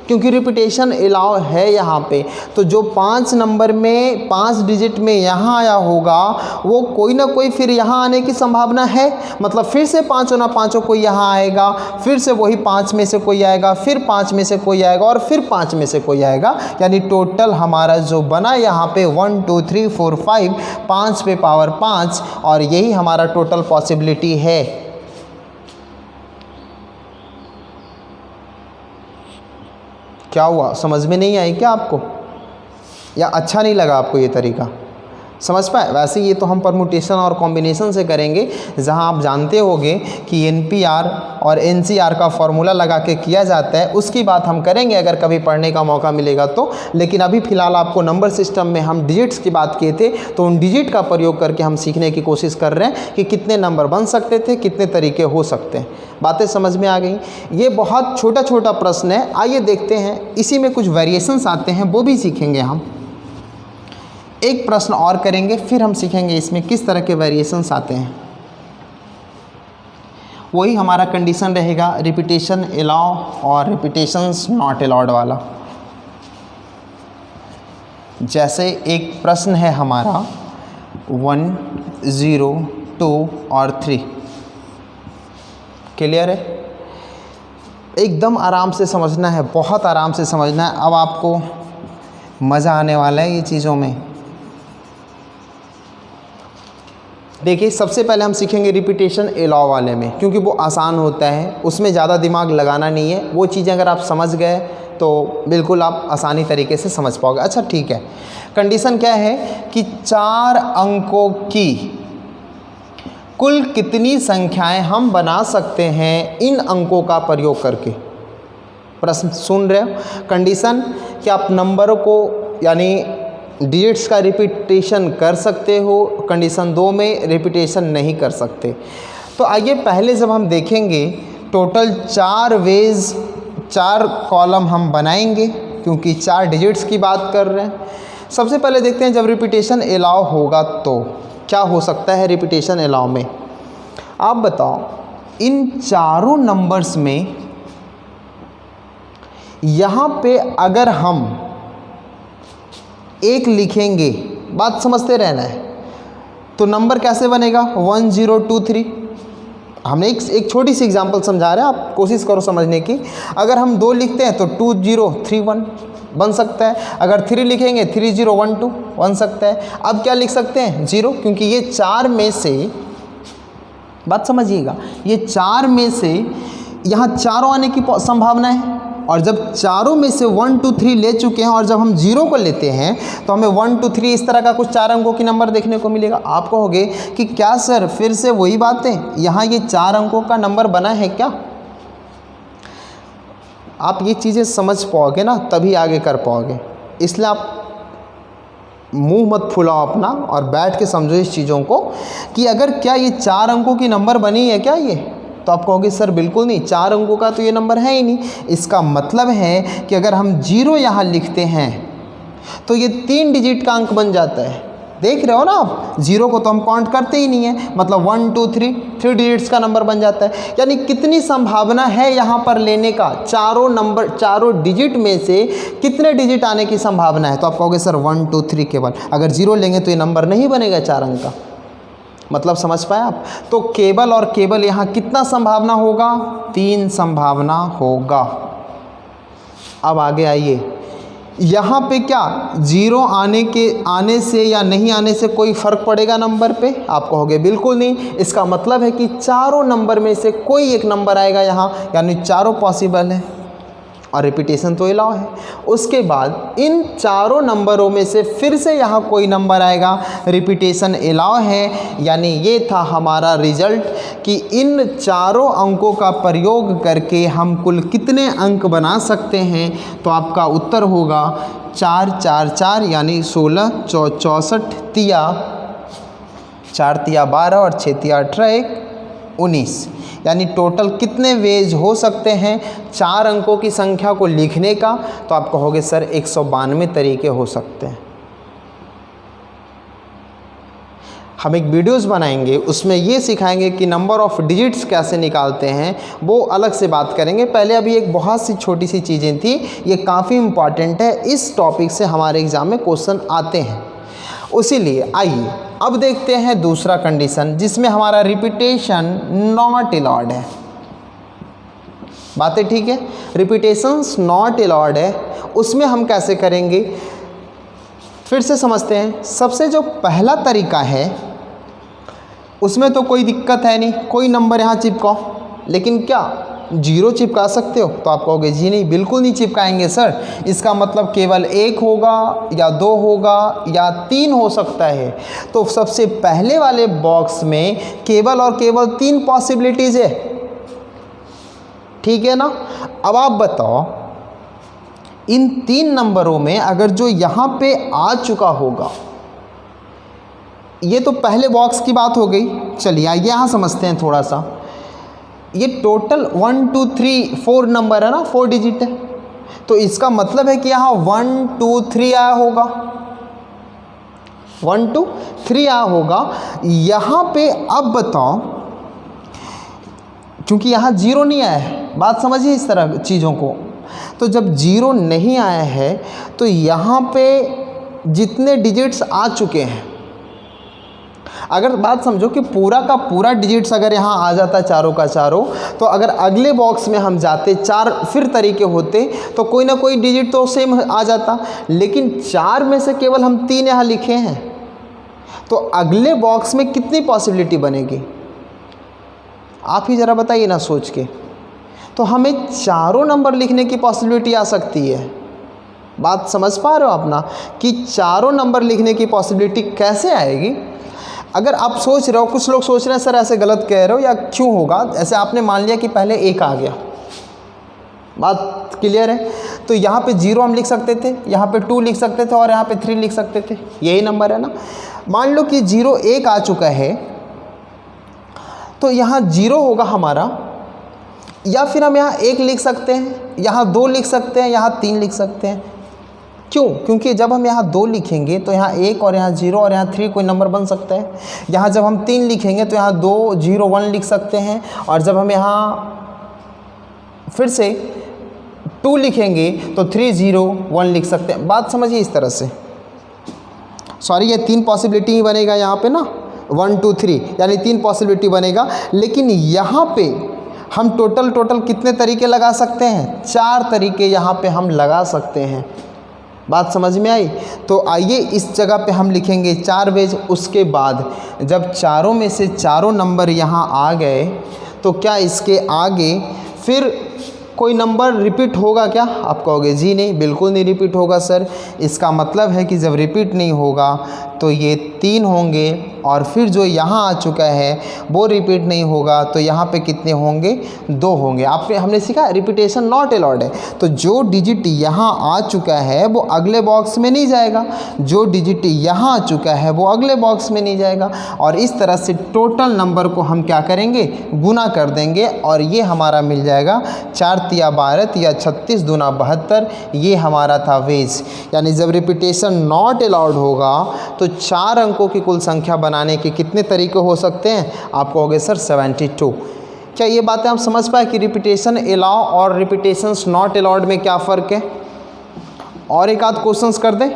क्योंकि रिपीटेशन अलाउ है यहाँ पे। तो जो 5 नंबर में 5 डिजिट में यहाँ आया होगा वो कोई ना कोई फिर यहाँ आने की संभावना है। मतलब फिर से पाँचों ना पाँचों कोई यहाँ आएगा, फिर से वही 5 में से कोई आएगा, फिर 5 में से कोई आएगा और फिर 5 में से कोई आएगा। यानी टोटल हमारा जो बना यहाँ पे 1 2 3 4 5, 5 पे पावर 5, और यही हमारा टोटल पॉसिबिलिटी है। क्या हुआ, समझ में नहीं आई क्या आपको, या अच्छा नहीं लगा आपको ये तरीका? समझ पाए? वैसे ये तो हम परमुटेशन और कॉम्बिनेशन से करेंगे, जहां आप जानते होंगे कि NPR और NCR का फॉर्मूला लगा के किया जाता है। उसकी बात हम करेंगे अगर कभी पढ़ने का मौका मिलेगा तो। लेकिन अभी फ़िलहाल आपको नंबर सिस्टम में हम डिजिट्स की बात किए थे, तो उन डिजिट का प्रयोग करके हम सीखने की कोशिश कर रहे हैं कि कितने नंबर बन सकते थे, कितने तरीके हो सकते हैं। बातें समझ में आ गई? ये बहुत छोटा छोटा प्रश्न है। आइए देखते हैं, इसी में कुछ वेरिएशंस आते हैं, वो भी सीखेंगे हम। एक प्रश्न और करेंगे, फिर हम सीखेंगे इसमें किस तरह के वेरिएशंस आते हैं। वही हमारा कंडीशन रहेगा रिपीटेशन अलाउ और रिपीटेशंस नॉट अलाउड वाला। जैसे एक प्रश्न है हमारा 1 0 2 और 3। क्लियर है? एकदम आराम से समझना है, बहुत आराम से समझना है। अब आपको मज़ा आने वाला है ये चीज़ों में। देखिए, सबसे पहले हम सीखेंगे रिपीटेशन अलाउ वाले में, क्योंकि वो आसान होता है, उसमें ज़्यादा दिमाग लगाना नहीं है। वो चीज़ें अगर आप समझ गए तो बिल्कुल आप आसानी तरीके से समझ पाओगे। अच्छा ठीक है, कंडीशन क्या है कि 4 अंकों की कुल कितनी संख्याएं हम बना सकते हैं इन अंकों का प्रयोग करके। प्रश्न सुन रहे हो? कंडीशन कि आप नंबरों को यानी डिजिट्स का रिपीटेशन कर सकते हो, कंडीशन 2 में रिपीटेशन नहीं कर सकते। तो आइए पहले जब हम देखेंगे टोटल 4 वेज 4 कॉलम हम बनाएंगे, क्योंकि 4 डिजिट्स की बात कर रहे हैं। सबसे पहले देखते हैं जब रिपीटेशन अलाउ होगा तो क्या हो सकता है। रिपीटेशन अलाउ में आप बताओ, इन चारों नंबर्स में यहाँ पे अगर हम 1 लिखेंगे, बात समझते रहना है, तो नंबर कैसे बनेगा 1 0 2 3। हमने एक छोटी सी एग्जांपल समझा रहे हैं, आप कोशिश करो समझने की। अगर हम 2 लिखते हैं तो 2 0 3 1 बन सकता है। अगर 3 लिखेंगे 3 0 1 2 बन सकता है। अब क्या लिख सकते हैं 0, क्योंकि ये 4 में से, बात समझिएगा, ये 4 में से यहाँ चारों आने की संभावना है। और जब चारों में से 1 2 3 ले चुके हैं और जब हम 0 को लेते हैं तो हमें 1 2 3 इस तरह का कुछ 4 अंकों की नंबर देखने को मिलेगा। आप कहोगे कि क्या सर फिर से वही बात है, यहाँ ये 4 अंकों का नंबर बना है क्या? आप ये चीज़ें समझ पाओगे ना, तभी आगे कर पाओगे। इसलिए आप मुंह मत फुलाओ अपना और बैठ के समझो इस चीज़ों को कि अगर क्या ये 4 अंकों की नंबर बनी है क्या ये? तो आप कहोगे सर बिल्कुल नहीं, 4 अंकों का तो ये नंबर है ही नहीं। इसका मतलब है कि अगर हम 0 यहाँ लिखते हैं तो ये 3 डिजिट का अंक बन जाता है। देख रहे हो ना आप, 0 को तो हम काउंट करते ही नहीं है, मतलब 1 2 3 डिजिट्स का नंबर बन जाता है। यानी कितनी संभावना है यहाँ पर लेने का, चारों डिजिट में से कितने डिजिट आने की संभावना है। तो आप कहोगे सर 1 2 3 केवल, अगर 0 लेंगे तो ये नंबर नहीं बनेगा 4 अंक का। मतलब समझ पाए आप। तो केवल और केवल यहाँ कितना संभावना होगा, 3 संभावना होगा। अब आगे आइए, यहाँ पे क्या 0 आने से या नहीं आने से कोई फ़र्क पड़ेगा नंबर पे? आप कहोगे बिल्कुल नहीं। इसका मतलब है कि चारों नंबर में से कोई एक नंबर आएगा यहाँ, यानी चारों पॉसिबल है और रिपीटेशन तो अलाउ है। उसके बाद इन चारों नंबरों में से फिर से यहाँ कोई नंबर आएगा, रिपीटेशन अलाउ है। यानी ये था हमारा रिजल्ट कि इन चारों अंकों का प्रयोग करके हम कुल कितने अंक बना सकते हैं। तो आपका उत्तर होगा 4 4 4 यानी 16 64 तिया 4 तिया 12 और 6 तिया 18 19, यानी टोटल कितने वेज हो सकते हैं 4 अंकों की संख्या को लिखने का। तो आप कहोगे सर 192 तरीके हो सकते हैं। हम एक वीडियोस बनाएंगे, उसमें ये सिखाएंगे कि नंबर ऑफ़ डिजिट्स कैसे निकालते हैं, वो अलग से बात करेंगे। पहले अभी एक बहुत सी छोटी सी चीज़ें थी, ये काफ़ी इम्पॉर्टेंट है, इस टॉपिक से हमारे एग्ज़ाम में क्वेश्चन आते हैं। उसीलिए आइए अब देखते हैं दूसरा कंडीशन, जिसमें हमारा रिपीटेशन नॉट अलाउड है। बातें ठीक है, रिपीटेशंस नॉट अलाउड है। उसमें हम कैसे करेंगे, फिर से समझते हैं। सबसे जो पहला तरीका है उसमें तो कोई दिक्कत है नहीं, कोई नंबर यहाँ चिपकाओ, लेकिन क्या 0 चिपका सकते हो? तो आप कहोगे जी नहीं, बिल्कुल नहीं चिपकाएंगे सर। इसका मतलब केवल 1 होगा या 2 होगा या 3 हो सकता है। तो सबसे पहले वाले बॉक्स में केवल और केवल 3 पॉसिबिलिटीज़ है, ठीक है ना। अब आप बताओ, इन 3 नंबरों में अगर जो यहाँ पे आ चुका होगा, ये तो पहले बॉक्स की बात हो गई। चलिए आइए यहाँ समझते हैं थोड़ा सा। ये टोटल 1 2 3 4 नंबर है ना, 4 डिजिट है। तो इसका मतलब है कि यहाँ 1 2 3 आया होगा, 1 2 3 आया होगा यहाँ पे। अब बताओ, क्योंकि यहाँ 0 नहीं आया है, बात समझिए इस तरह चीज़ों को। तो जब 0 नहीं आया है तो यहाँ पे जितने डिजिट्स आ चुके हैं, अगर बात समझो कि पूरा का पूरा डिजिट्स अगर यहाँ आ जाता चारों का चारों, तो अगर अगले बॉक्स में हम जाते 4 फिर तरीके होते तो कोई ना कोई डिजिट तो सेम आ जाता। लेकिन 4 में से केवल हम 3 यहाँ लिखे हैं, तो अगले बॉक्स में कितनी पॉसिबिलिटी बनेगी आप ही ज़रा बताइए ना सोच के। तो हमें चारों नंबर लिखने की पॉसिबिलिटी आ सकती है। बात समझ पा रहे हो अपना कि चारों नंबर लिखने की पॉसिबिलिटी कैसे आएगी। अगर आप सोच रहे हो, कुछ लोग सोच रहे हैं सर ऐसे गलत कह रहे हो या क्यों होगा, ऐसे आपने मान लिया कि पहले 1 आ गया, बात क्लियर है। तो यहाँ पे 0 हम लिख सकते थे, यहाँ पे 2 लिख सकते थे और यहाँ पे 3 लिख सकते थे, यही नंबर है ना। मान लो कि 0 1 आ चुका है, तो यहाँ 0 होगा हमारा, या फिर हम यहाँ 1 लिख सकते हैं, यहाँ 2 लिख सकते हैं, यहाँ 3 लिख सकते हैं। क्यों? क्योंकि जब हम यहाँ 2 लिखेंगे तो यहाँ 1 और यहाँ 0 और यहाँ 3 कोई नंबर बन सकता है। यहाँ जब हम 3 लिखेंगे तो यहाँ 2 0 1 लिख सकते हैं, और जब हम यहाँ फिर से 2 लिखेंगे तो 3 0 1 लिख सकते हैं। बात समझिए इस तरह से। सॉरी, ये 3 पॉसिबिलिटी ही बनेगा यहाँ पे ना, 1 2 3 यानी 3 पॉसिबिलिटी बनेगा। लेकिन यहाँ पे हम टोटल कितने तरीके लगा सकते हैं? 4 तरीके यहाँ पे हम लगा सकते हैं। बात समझ में आई? तो आइए इस जगह पे हम लिखेंगे 4 वेज। उसके बाद जब चारों में से चारों नंबर यहाँ आ गए तो क्या इसके आगे फिर कोई नंबर रिपीट होगा क्या? आप कहोगे जी नहीं, बिल्कुल नहीं रिपीट होगा सर। इसका मतलब है कि जब रिपीट नहीं होगा तो ये 3 होंगे और फिर जो यहाँ आ चुका है वो रिपीट नहीं होगा, तो यहाँ पे कितने होंगे? 2 होंगे। आपने हमने सीखा रिपीटेशन नॉट अलाउड है, तो जो डिजिट यहाँ आ चुका है वो अगले बॉक्स में नहीं जाएगा, जो डिजिट यहाँ आ चुका है वो अगले बॉक्स में नहीं जाएगा। और इस तरह से टोटल नंबर को हम क्या करेंगे? गुना कर देंगे, और ये हमारा मिल जाएगा 4 तिया 12 तिया 36 दूना 72। ये हमारा था वेज। यानी जब रिपीटेशन नॉट अलाउड होगा तो 4 अंकों की कुल संख्या बनाने के कितने तरीके हो सकते हैं? आप कहोगे सर 72। क्या ये बातें आप समझ पाए कि रिपीटेशन अलाउ और रिपीटेशंस नॉट अलाउड में क्या फ़र्क है? और एक आध क्वेश्चंस कर दें।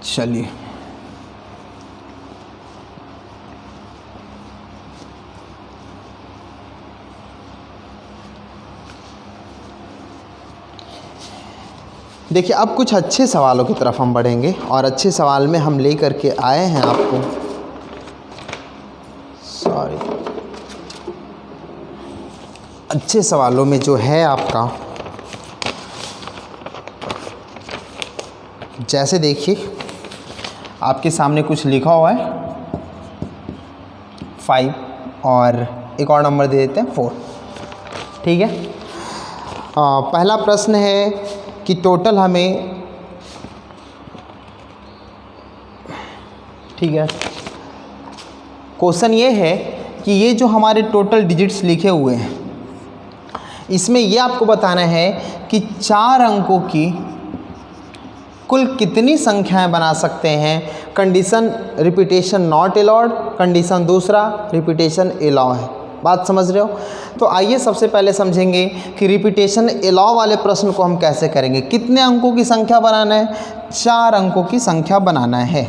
चलिए, देखिए अब कुछ अच्छे सवालों की तरफ हम बढ़ेंगे, और अच्छे सवाल में हम ले करके आए हैं आपको, अच्छे सवालों में जो है आपका, जैसे देखिए आपके सामने कुछ लिखा हुआ है 5 और एक और नंबर दे देते हैं 4। ठीक है, पहला प्रश्न है कि टोटल हमें, ठीक है, क्वेश्चन ये है कि ये जो हमारे टोटल डिजिट्स लिखे हुए हैं इसमें ये आपको बताना है कि 4 अंकों की कुल कितनी संख्याएं बना सकते हैं। Condition repetition not allowed, condition दूसरा रिपीटेशन अलाउ है। बात समझ रहे हो? तो आइए सबसे पहले समझेंगे कि रिपीटेशन अलाउ वाले प्रश्न को हम कैसे करेंगे। कितने अंकों की संख्या बनाना है? 4 अंकों की संख्या बनाना है।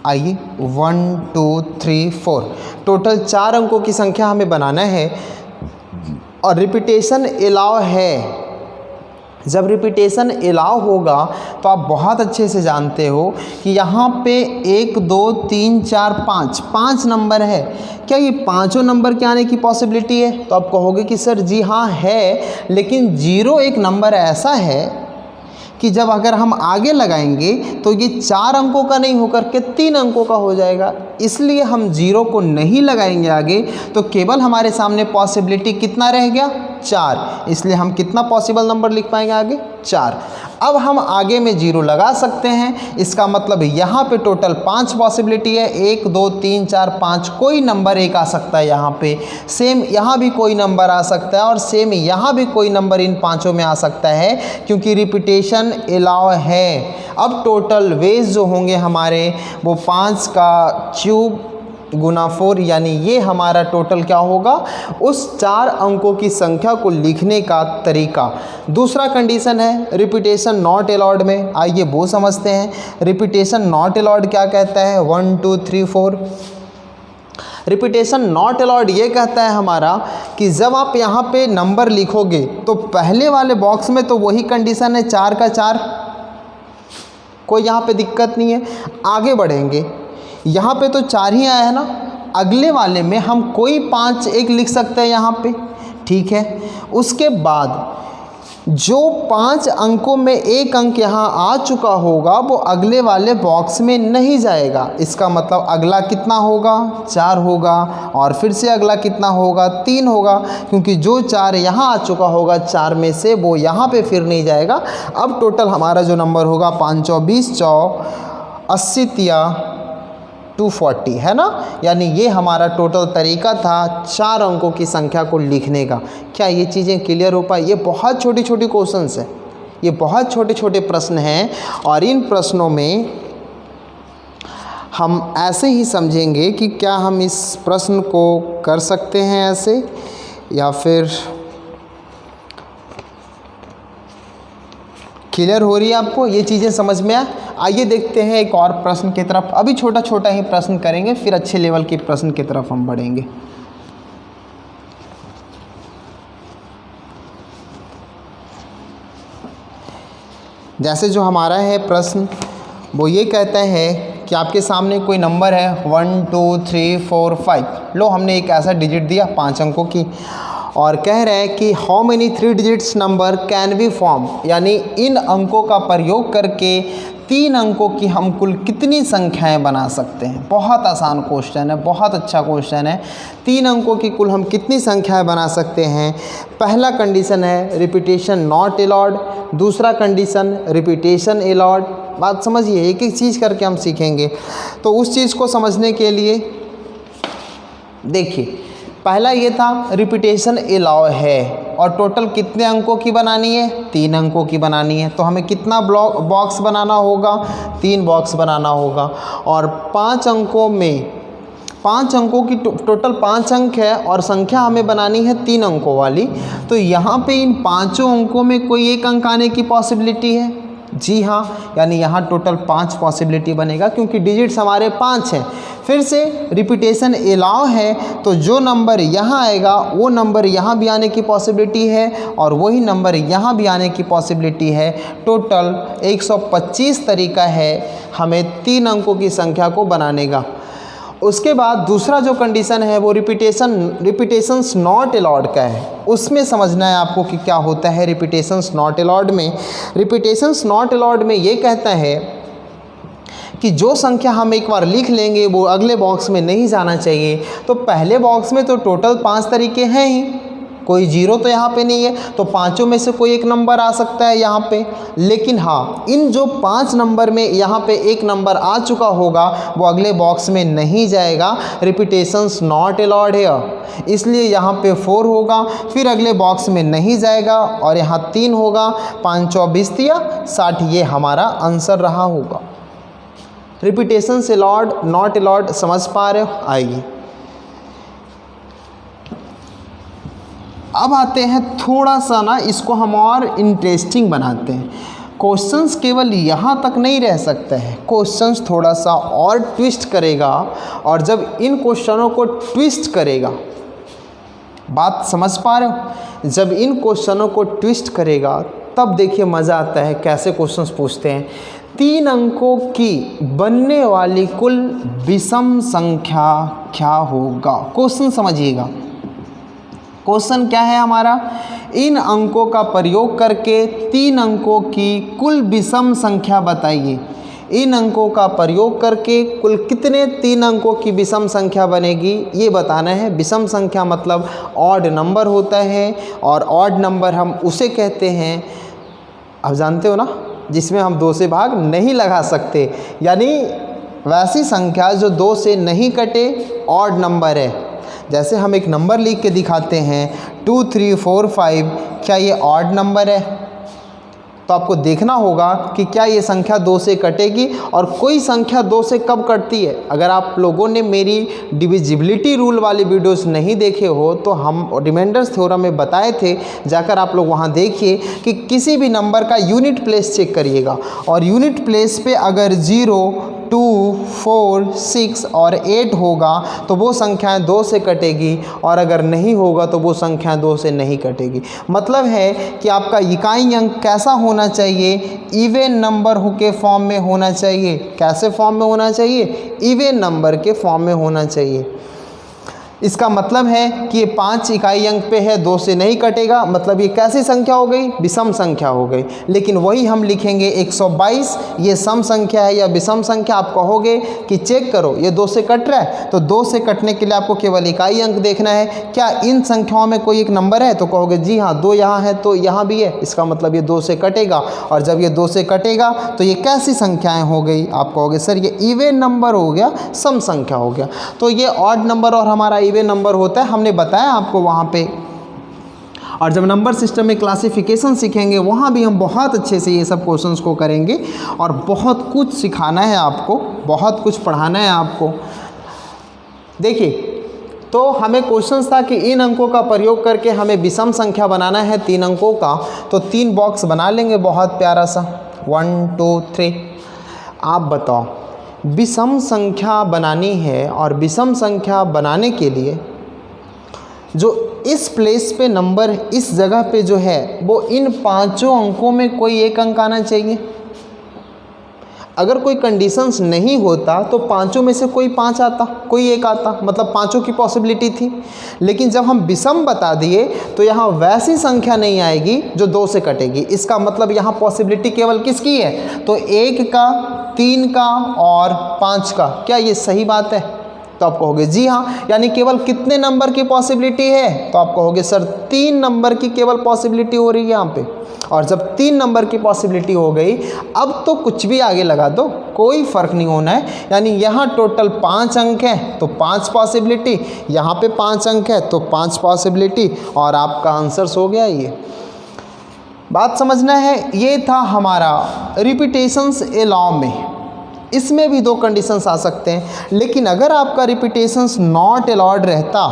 आइए 1 2 3 4 टोटल 4 अंकों की संख्या हमें बनाना है, और रिपीटेशन अलाउ है। जब रिपीटेशन अलाउ होगा तो आप बहुत अच्छे से जानते हो कि यहाँ पे 1 2 3 4 5 नंबर है। क्या ये पांचों नंबर के आने की पॉसिबिलिटी है? तो आप कहोगे कि सर जी हाँ है, लेकिन 0 एक नंबर ऐसा है कि जब अगर हम आगे लगाएंगे तो ये 4 अंकों का नहीं होकर के 3 अंकों का हो जाएगा, इसलिए हम 0 को नहीं लगाएंगे आगे, तो केवल हमारे सामने पॉसिबिलिटी कितना रह गया? 4। इसलिए हम कितना पॉसिबल नंबर लिख पाएंगे आगे? 4। अब हम आगे में 0 लगा सकते हैं, इसका मतलब यहाँ पे टोटल 5 पॉसिबिलिटी है। 1 2 3 4 5 कोई नंबर एक आ सकता है यहाँ पे, सेम यहाँ भी कोई नंबर आ सकता है, और सेम यहाँ भी कोई नंबर इन पाँचों में आ सकता है, क्योंकि रिपीटेशन अलाउ है। अब टोटल वेज जो होंगे हमारे वो 5 का क्यूब गुना 4, यानी ये हमारा टोटल क्या होगा? उस 4 अंकों की संख्या को लिखने का तरीका। दूसरा कंडीशन है रिपीटेशन नॉट अलाउड में। आइए वो समझते हैं। रिपीटेशन नॉट अलाउड क्या कहता है? 1 2 3 4। रिपीटेशन नॉट अलाउड ये कहता है हमारा कि जब आप यहाँ पे नंबर लिखोगे तो पहले वाले बॉक्स में तो वही कंडीशन है 4 का 4, कोई यहाँ पे दिक्कत नहीं है। आगे बढ़ेंगे, यहाँ पे तो 4 ही आया है ना, अगले वाले में हम कोई 5 एक लिख सकते हैं यहाँ पे, ठीक है। उसके बाद जो 5 अंकों में एक अंक यहाँ आ चुका होगा वो अगले वाले बॉक्स में नहीं जाएगा। इसका मतलब अगला कितना होगा? 4 होगा, और फिर से अगला कितना होगा? 3 होगा, क्योंकि जो 4 यहाँ आ चुका होगा 4 में से वो यहाँ पे फिर नहीं जाएगा। अब टोटल हमारा जो नंबर होगा 5 चौ 20 चौ 80 तिया 240 है ना। यानी ये हमारा टोटल तरीका था 4 अंकों की संख्या को लिखने का। क्या ये चीज़ें क्लियर हो पाई? ये बहुत छोटी छोटी क्वेश्चंस हैं, ये बहुत छोटे छोटे प्रश्न हैं, और इन प्रश्नों में हम ऐसे ही समझेंगे कि क्या हम इस प्रश्न को कर सकते हैं ऐसे, या फिर क्लियर हो रही है आपको ये चीज़ें समझ में? आइए देखते हैं एक और प्रश्न की तरफ। अभी छोटा छोटा ही प्रश्न करेंगे, फिर अच्छे लेवल के प्रश्न की तरफ हम बढ़ेंगे। जैसे जो हमारा है प्रश्न वो ये कहता है कि आपके सामने कोई नंबर है 1 2 3 4 5, लो हमने एक ऐसा डिजिट दिया 5 अंकों की, और कह रहे हैं कि how many 3 digits number can be form, यानी इन अंकों का प्रयोग करके 3 अंकों की हम कुल कितनी संख्याएं बना सकते हैं। बहुत आसान क्वेश्चन है, बहुत अच्छा क्वेश्चन है। 3 अंकों की कुल हम कितनी संख्याएं बना सकते हैं। पहला कंडीशन है रिपीटेशन नॉट अलाउड, दूसरा कंडीशन रिपीटेशन अलाउड। बात समझिए, एक एक चीज़ करके हम सीखेंगे। तो उस चीज़ को समझने के लिए देखिए, पहला ये था रिपीटेशन अलाउ है, और टोटल कितने अंकों की बनानी है, 3 अंकों की बनानी है। तो हमें कितना बॉक्स बनाना होगा, 3 बॉक्स बनाना होगा। और 5 अंकों में 5 अंकों की टोटल 5 अंक है, और संख्या हमें बनानी है 3 अंकों वाली। तो यहाँ पे इन 5 अंकों में कोई एक अंक आने की पॉसिबिलिटी है। जी हाँ, यानी यहाँ टोटल 5 पॉसिबिलिटी बनेगा, क्योंकि डिजिट्स हमारे 5 हैं। फिर से रिपीटेशन अलाउ है, तो जो नंबर यहाँ आएगा वो नंबर यहाँ भी आने की पॉसिबिलिटी है, और वही नंबर यहाँ भी आने की पॉसिबिलिटी है। टोटल 125 तरीका है हमें 3 अंकों की संख्या को बनाने का। उसके बाद दूसरा जो कंडीशन है वो रिपीटेशंस नॉट अलाउड का है। उसमें समझना है आपको कि क्या होता है रिपीटेशंस नॉट अलाउड में। रिपीटेशंस नॉट अलाउड में ये कहता है कि जो संख्या हम एक बार लिख लेंगे वो अगले बॉक्स में नहीं जाना चाहिए। तो पहले बॉक्स में तो टोटल 5 तरीके हैं ही, कोई जीरो तो यहाँ पे नहीं है, तो पाँचों में से कोई एक नंबर आ सकता है यहाँ पे। लेकिन हाँ, इन जो 5 नंबर में यहाँ पे एक नंबर आ चुका होगा वो अगले बॉक्स में नहीं जाएगा। रिपीटेशंस नॉट अलाउड है, इसलिए यहाँ पे 4 होगा, फिर अगले बॉक्स में नहीं जाएगा, और यहाँ 3 होगा। 5 24 या 60, ये हमारा आंसर रहा होगा। रिपीटेशंस अलाउड नॉट अलाउड समझ पा रहे हो। आइए अब आते हैं थोड़ा सा ना, इसको हम और इंटरेस्टिंग बनाते हैं। क्वेश्चंस केवल यहाँ तक नहीं रह सकते हैं, क्वेश्चंस थोड़ा सा और ट्विस्ट करेगा, और जब इन क्वेश्चनों को ट्विस्ट करेगा, बात समझ पा रहे हो, जब इन क्वेश्चनों को ट्विस्ट करेगा तब देखिए मज़ा आता है। कैसे क्वेश्चंस पूछते हैं। 3 अंकों की बनने वाली कुल विषम संख्या क्या होगा। क्वेश्चन समझिएगा, क्वेश्चन क्या है हमारा, इन अंकों का प्रयोग करके 3 अंकों की कुल विषम संख्या बताइए। इन अंकों का प्रयोग करके कुल कितने 3 अंकों की विषम संख्या बनेगी, ये बताना है। विषम संख्या मतलब ऑड नंबर होता है, और ऑड नंबर हम उसे कहते हैं, आप जानते हो ना, जिसमें हम 2 से भाग नहीं लगा सकते, यानी वैसी संख्या जो 2 से नहीं कटे, ऑड नंबर है। जैसे हम एक नंबर लिख के दिखाते हैं 2 3 4 5, क्या ये ऑड नंबर है? तो आपको देखना होगा कि क्या ये संख्या 2 से कटेगी, और कोई संख्या 2 से कब कटती है। अगर आप लोगों ने मेरी डिविजिबिलिटी रूल वाली वीडियोस नहीं देखे हो तो हम रिमाइंडर्स थ्योरम में बताए थे, जाकर आप लोग वहाँ देखिए कि किसी भी नंबर का यूनिट प्लेस चेक करिएगा, और यूनिट प्लेस पे अगर 0 2 4 6 और 8 होगा तो वो संख्याएं 2 से कटेगी, और अगर नहीं होगा तो वो संख्या 2 से नहीं कटेगी। मतलब है कि आपका इकाई अंक कैसा होना चाहिए, इवन नंबर के फॉर्म में होना चाहिए। कैसे फॉर्म में होना चाहिए, इवन नंबर के फॉर्म में होना चाहिए। इसका मतलब है कि ये 5 इकाई अंक पे है, 2 से नहीं कटेगा, मतलब ये कैसी संख्या हो गई, विषम संख्या हो गई। लेकिन वही हम लिखेंगे 122, ये सम संख्या है या विषम संख्या। आप कहोगे कि चेक करो ये 2 से कट रहा है, तो 2 से कटने के लिए आपको केवल इकाई अंक देखना है, क्या इन संख्याओं में कोई एक नंबर है, तो कहोगे जी हाँ 2 यहाँ है तो यहाँ भी है, इसका मतलब ये 2 से कटेगा। और जब ये 2 से कटेगा तो ये कैसी संख्याएँ हो गई, आप कहोगे सर ये इवन नंबर हो गया, सम संख्या हो गया। तो ये ऑड नंबर और हमारा इवन नंबर होता है, हमने बताया आपको वहाँ पे। और जब नंबर सिस्टम में क्लासिफिकेशन सीखेंगे वहाँ भी हम बहुत अच्छे से ये सब क्वेश्चंस को करेंगे, और बहुत कुछ सिखाना है आपको, बहुत कुछ पढ़ाना है आपको। देखिए, तो हमें क्वेश्चंस था कि इन अंकों का प्रयोग करके हमें विषम संख्या बनाना है 3 अंकों का, तो 3 बॉक्स बना लेंगे बहुत प्यारा सा, 1 2 3। आप बताओ, विषम संख्या बनानी है, और विषम संख्या बनाने के लिए जो इस प्लेस पे नंबर, इस जगह पे जो है, वो इन 5 अंकों में कोई एक अंक आना चाहिए। अगर कोई कंडीशंस नहीं होता तो पांचों में से कोई पांच आता, कोई एक आता, मतलब पांचों की पॉसिबिलिटी थी। लेकिन जब हम विषम बता दिए तो यहाँ वैसी संख्या नहीं आएगी जो 2 से कटेगी। इसका मतलब यहाँ पॉसिबिलिटी केवल किसकी है? तो 1 का, 3 का और 5 का। क्या ये सही बात है? तो आप कहोगे जी हाँ। यानी केवल कितने नंबर की पॉसिबिलिटी है? तो आप कहोगे सर 3 नंबर की केवल पॉसिबिलिटी हो रही है यहाँ पे। और जब 3 नंबर की पॉसिबिलिटी हो गई, अब तो कुछ भी आगे लगा दो, कोई फ़र्क नहीं होना है। यानी यहाँ टोटल 5 अंक हैं तो 5 पॉसिबिलिटी, यहाँ पे 5 अंक है तो 5 पॉसिबिलिटी, और आपका आंसर हो गया। ये बात समझना है। ये था हमारा रिपीटेशंस ए लॉ में। इसमें भी 2 कंडीशंस आ सकते हैं, लेकिन अगर आपका रिपीटेशंस नॉट अलाउड रहता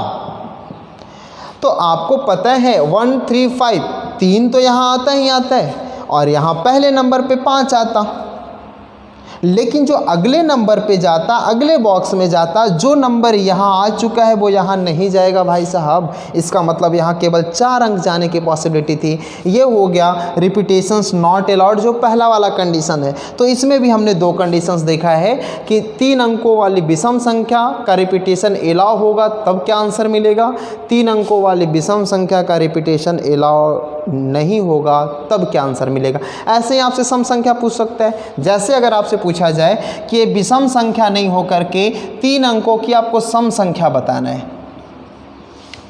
तो आपको पता है 1 3 5, 3 तो यहाँ आता ही आता है और यहाँ पहले नंबर पे 5 आता। लेकिन जो अगले नंबर पे जाता, अगले बॉक्स में जाता, जो नंबर यहाँ आ चुका है वो यहाँ नहीं जाएगा भाई साहब। इसका मतलब यहाँ केवल 4 अंक जाने की पॉसिबिलिटी थी। ये हो गया रिपीटेशंस नॉट अलाउड, जो पहला वाला कंडीशन है। तो इसमें भी हमने 2 कंडीशंस देखा है कि 3 अंकों वाली विषम संख्या का रिपीटेशन अलाउ होगा तब क्या आंसर मिलेगा, 3 अंकों वाली विषम संख्या का रिपीटेशन अलाउ नहीं होगा तब क्या आंसर मिलेगा। ऐसे ही आपसे सम संख्या पूछ सकता है। जैसे अगर आपसे पूछा जाए कि ये विषम संख्या नहीं होकर के 3 अंकों की आपको सम संख्या बताना है,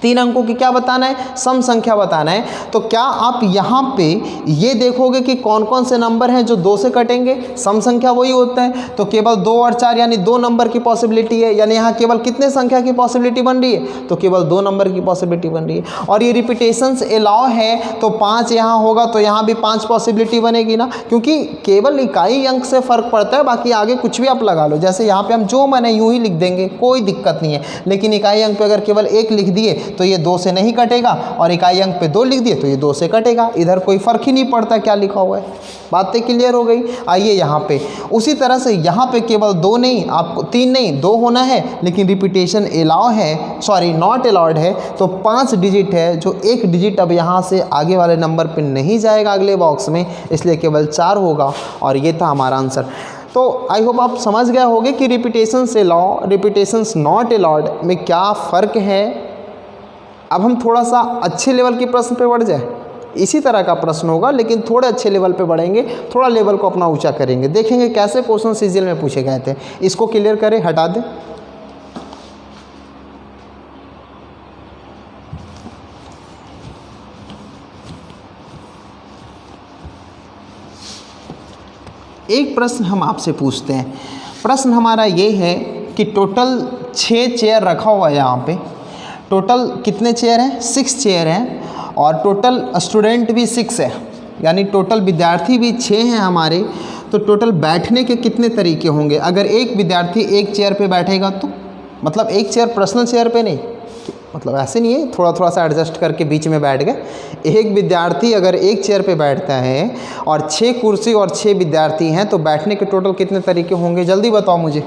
3 अंकों की क्या बताना है, सम संख्या बताना है, तो क्या आप यहाँ पे ये देखोगे कि कौन कौन से नंबर हैं जो 2 से कटेंगे? सम संख्या वही होता है। तो केवल 2 और 4 यानी 2 नंबर की पॉसिबिलिटी है। यानी यहाँ केवल कितने संख्या की पॉसिबिलिटी बन रही है? तो केवल 2 नंबर की पॉसिबिलिटी बन रही है। और ये रिपीटेशंस अलाउ है तो 5 यहाँ होगा तो यहाँ भी 5 पॉसिबिलिटी बनेगी ना, क्योंकि केवल इकाई अंक से फ़र्क पड़ता है, बाकी आगे कुछ भी आप लगा लो। जैसे यहाँ पर हम जो मैंने यूँ ही लिख देंगे, कोई दिक्कत नहीं है। लेकिन इकाई अंक पर अगर केवल 1 लिख दिए तो ये 2 से नहीं कटेगा, और इकाई अंक पे 2 लिख दिए तो ये 2 से कटेगा। इधर कोई फ़र्क ही नहीं पड़ता क्या लिखा हुआ है। बातें क्लियर हो गई। आइए यहाँ पे उसी तरह से यहाँ पे केवल 2 नहीं, आपको 3 नहीं 2 होना है, लेकिन रिपीटेशन अलाउ है, सॉरी नॉट अलाउड है। तो 5 डिजिट है, जो 1 डिजिट अब यहाँ से आगे वाले नंबर पे नहीं जाएगा अगले बॉक्स में, इसलिए केवल 4 होगा। और ये था हमारा आंसर। तो आई होप आप समझ गए होंगे कि repetitions allow, repetitions not allowed में क्या फ़र्क है। अब हम थोड़ा सा अच्छे लेवल के प्रश्न पे बढ़ जाए। इसी तरह का प्रश्न होगा लेकिन थोड़े अच्छे लेवल पे बढ़ेंगे, थोड़ा लेवल को अपना ऊंचा करेंगे। देखेंगे कैसे क्वेश्चन सीजीएल में पूछे गए थे। इसको क्लियर करें, हटा दें। एक प्रश्न हम आपसे पूछते हैं। प्रश्न हमारा ये है कि टोटल 6 चेयर रखा हुआ है यहाँ पे। टोटल कितने चेयर हैं? 6 चेयर हैं, और टोटल स्टूडेंट भी 6 है, यानी टोटल विद्यार्थी भी 6 हैं हमारे। तो टोटल बैठने के कितने तरीके होंगे? अगर एक विद्यार्थी एक चेयर पे बैठेगा तो मतलब एक चेयर पर्सनल चेयर पे नहीं, मतलब ऐसे नहीं है थोड़ा थोड़ा सा एडजस्ट करके बीच में बैठ गए। एक विद्यार्थी अगर एक चेयर पे बैठता है और 6 कुर्सी और 6 विद्यार्थी हैं तो बैठने के टोटल कितने तरीके होंगे? जल्दी बताओ मुझे।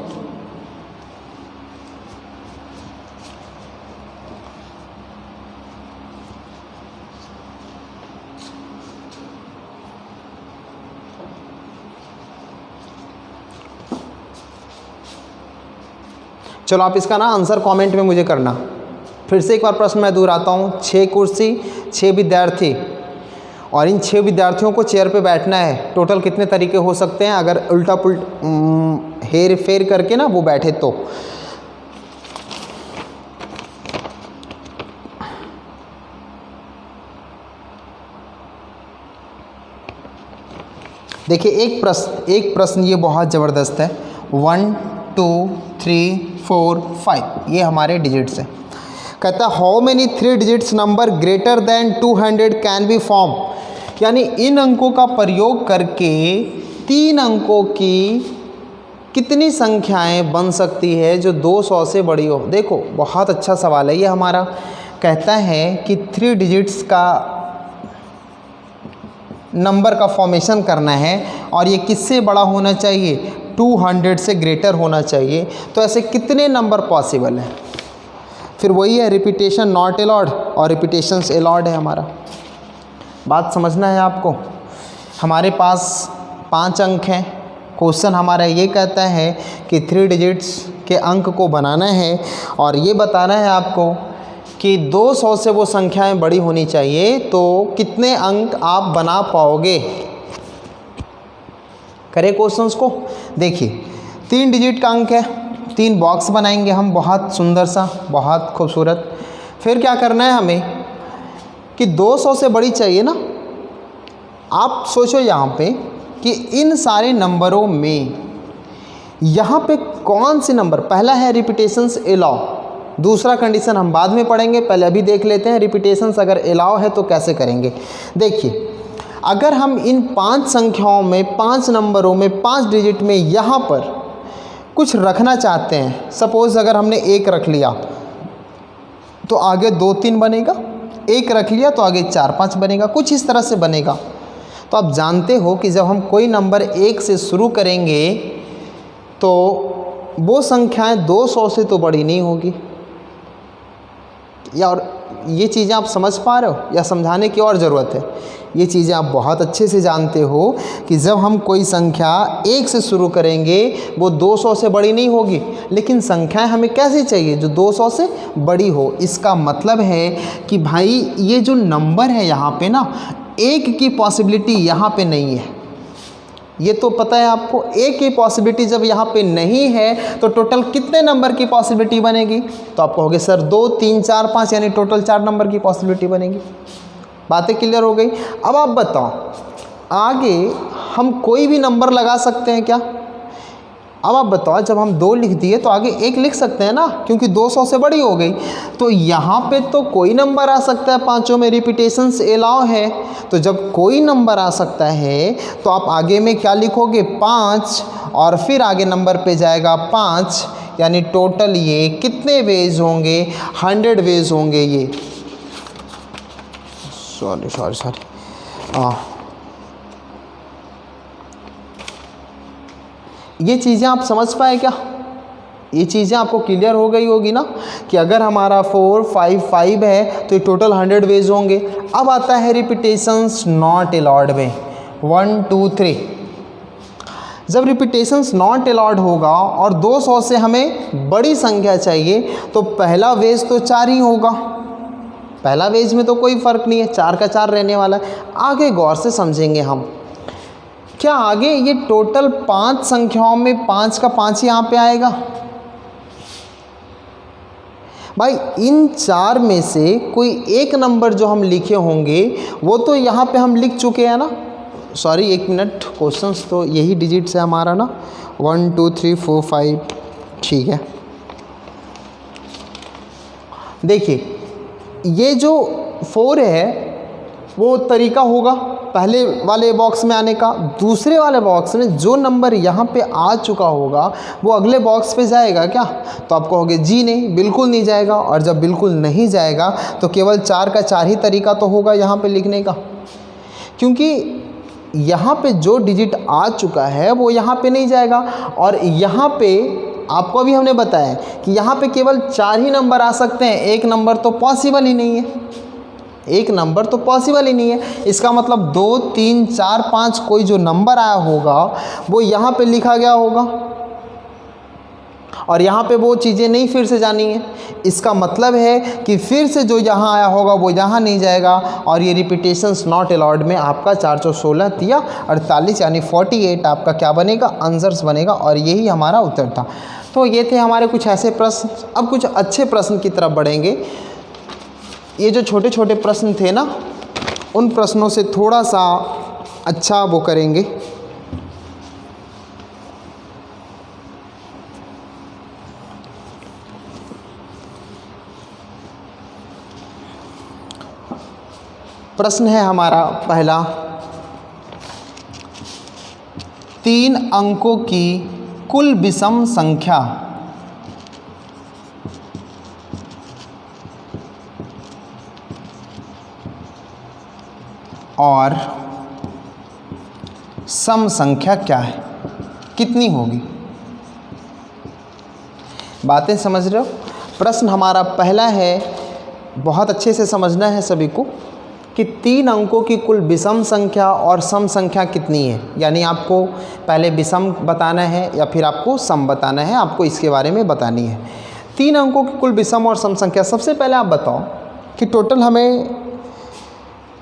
चलो आप इसका ना आंसर कमेंट में मुझे करना। फिर से एक बार प्रश्न मैं दोहराता हूँ। 6 कुर्सी, 6 विद्यार्थी, और इन 6 विद्यार्थियों को चेयर पे बैठना है। टोटल कितने तरीके हो सकते हैं अगर उल्टा पुल्ट हेर फेर करके ना वो बैठे तो? देखिए एक प्रश्न ये बहुत ज़बरदस्त है। 1 2 3 4 5 ये हमारे डिजिट्स हैं। कहता है how many 3 digits number greater than 200 can be form, यानी इन अंकों का प्रयोग करके 3 अंकों की कितनी संख्याएं बन सकती है जो 200 से बड़ी हो। देखो बहुत अच्छा सवाल है ये हमारा। कहता है कि 3 डिजिट्स का नंबर का फॉर्मेशन करना है और ये किससे बड़ा होना चाहिए? 200 से ग्रेटर होना चाहिए। तो ऐसे कितने नंबर पॉसिबल हैं? फिर वही है रिपीटेशन नॉट अलाउड और रिपीटेशंस अलाउड है हमारा। बात समझना है आपको। हमारे पास 5 अंक हैं, क्वेश्चन हमारा ये कहता है कि 3 डिजिट्स के अंक को बनाना है और ये बताना है आपको कि 200 से वो संख्याएं बड़ी होनी चाहिए, तो कितने अंक आप बना पाओगे। करें क्वेश्चंस को। देखिए 3 डिजिट का अंक है, 3 बॉक्स बनाएंगे हम, बहुत सुंदर सा, बहुत खूबसूरत। फिर क्या करना है हमें कि 200 से बड़ी चाहिए ना। आप सोचो यहाँ पे कि इन सारे नंबरों में यहाँ पे कौन से नंबर, पहला है रिपीटेशंस अलाउ, दूसरा कंडीशन हम बाद में पढ़ेंगे, पहले अभी देख लेते हैं रिपीटेशंस अगर अलाउ है तो कैसे करेंगे। देखिए अगर हम इन 5 संख्याओं में, 5 नंबरों में, 5 डिजिट में यहाँ पर कुछ रखना चाहते हैं, सपोज़ अगर हमने 1 रख लिया तो आगे 2 3 बनेगा, 1 रख लिया तो आगे 4 5 बनेगा, कुछ इस तरह से बनेगा। तो आप जानते हो कि जब हम कोई नंबर 1 से शुरू करेंगे तो वो संख्याएं 200 से तो बड़ी नहीं होगी। या और ये चीज़ें आप समझ पा रहे हो या समझाने की और ज़रूरत है? ये चीज़ें आप बहुत अच्छे से जानते हो कि जब हम कोई संख्या 1 से शुरू करेंगे वो 200 से बड़ी नहीं होगी, लेकिन संख्याएं हमें कैसी चाहिए जो 200 से बड़ी हो। इसका मतलब है कि भाई ये जो नंबर है यहाँ पे ना, 1 की पॉसिबिलिटी यहाँ पे नहीं है, ये तो पता है आपको। 1 की पॉसिबिलिटी जब यहाँ पे नहीं है तो टोटल कितने नंबर की पॉसिबिलिटी बनेगी? तो आप कहोगे सर 2 3 4 5, यानी टोटल 4 नंबर की पॉसिबिलिटी बनेगी। बातें क्लियर हो गई। अब आप बताओ आगे हम कोई भी नंबर लगा सकते हैं क्या? अब आप बताओ, जब हम 2 लिख दिए तो आगे 1 लिख सकते हैं ना, क्योंकि 200 से बड़ी हो गई। तो यहाँ पे तो कोई नंबर आ सकता है, पांचों में रिपीटेशंस अलाउ है। तो जब कोई नंबर आ सकता है तो आप आगे में क्या लिखोगे? 5, और फिर आगे नंबर पे जाएगा 5, यानी टोटल ये कितने वेज होंगे? 100 वेज होंगे। ये सॉरी ये चीज़ें आप समझ पाए क्या? ये चीज़ें आपको क्लियर हो गई होगी ना कि अगर हमारा 4 5 5 है तो ये टोटल 100 वेज होंगे। अब आता है रिपीटेशंस नॉट अलाउड में 1 2 3। जब रिपीटेशंस नॉट अलाउड होगा और 200 से हमें बड़ी संख्या चाहिए तो पहला वेज तो 4 ही होगा। पहला वेज में तो कोई फ़र्क नहीं है, 4 का 4 रहने वाला है। आगे गौर से समझेंगे हम। क्या आगे ये टोटल 5 संख्याओं में 5 का 5 यहाँ पे आएगा? भाई इन 4 में से कोई एक नंबर जो हम लिखे होंगे वो तो यहाँ पे हम लिख चुके हैं ना। सॉरी 1 मिनट, क्वेश्चंस तो यही डिजिट्स है हमारा ना, 1 2 3 4 5। ठीक है, देखिए ये जो 4 है वो तरीका होगा पहले वाले बॉक्स में आने का। दूसरे वाले बॉक्स में जो नंबर यहाँ पे आ चुका होगा वो अगले बॉक्स पे जाएगा क्या? तो आप कहोगे जी नहीं, बिल्कुल नहीं जाएगा। और जब बिल्कुल नहीं जाएगा तो केवल 4 का 4 ही तरीका तो होगा यहाँ पे लिखने का, क्योंकि यहाँ पे जो डिजिट आ चुका है वो यहाँ पे नहीं जाएगा। और यहाँ पे आपको अभी हमने बताया कि यहाँ पे केवल 4 ही नंबर आ सकते हैं, एक नंबर तो पॉसिबल ही नहीं है। एक नंबर तो पॉसिबल ही नहीं है। इसका मतलब 2 3 4 5 कोई जो नंबर आया होगा वो यहाँ पे लिखा गया होगा और यहाँ पे वो चीज़ें नहीं फिर से जानी है। इसका मतलब है कि फिर से जो यहाँ आया होगा वो यहाँ नहीं जाएगा। और ये रिपीटेशंस नॉट अलाउड में आपका 4 4 16 तिया 48 यानी 48 आपका क्या बनेगा? आंसर्स बनेगा। और यही हमारा उत्तर था। तो ये थे हमारे कुछ ऐसे प्रश्न। अब कुछ अच्छे प्रश्न की तरफ बढ़ेंगे। ये जो छोटे छोटे प्रश्न थे ना, उन प्रश्नों से थोड़ा सा अच्छा वो करेंगे। प्रश्न है हमारा पहला, 3 अंकों की कुल विषम संख्या और सम संख्या क्या है, कितनी होगी? बातें समझ रहे हो? प्रश्न हमारा पहला है, बहुत अच्छे से समझना है सभी को। कि 3 अंकों की कुल विषम संख्या और सम संख्या कितनी है। यानी आपको पहले विषम बताना है या फिर आपको सम बताना है, आपको इसके बारे में बतानी है। 3 अंकों की कुल विषम और सम संख्या, सबसे पहले आप बताओ कि टोटल हमें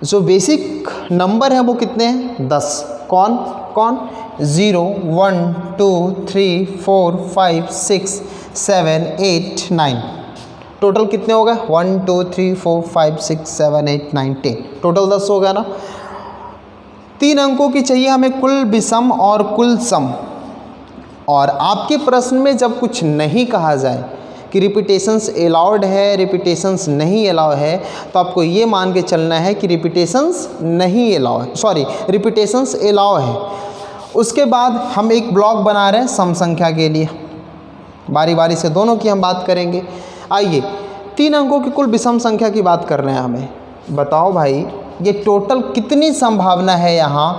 जो बेसिक नंबर है वो कितने हैं? 10। कौन कौन? 0 1 2 3 4 5 6 7 8 9। टोटल कितने हो गए? 1 2 3 4 5 6 7 8 9 10। टोटल 10 हो गया ना। 3 अंकों की चाहिए हमें कुल विषम और कुल सम। और आपके प्रश्न में जब कुछ नहीं कहा जाए कि रिपीटेशंस अलाउड है, रिपीटेशंस नहीं अलाउ है, तो आपको ये मान के चलना है कि रिपीटेशंस नहीं अलाउ है, सॉरी रिपीटेशंस अलाउ है। उसके बाद हम एक ब्लॉक बना रहे हैं सम संख्या के लिए, बारी बारी से दोनों की हम बात करेंगे। आइए 3 अंकों की कुल विषम संख्या की बात कर रहे हैं हमें। बताओ भाई ये टोटल कितनी संभावना है यहाँ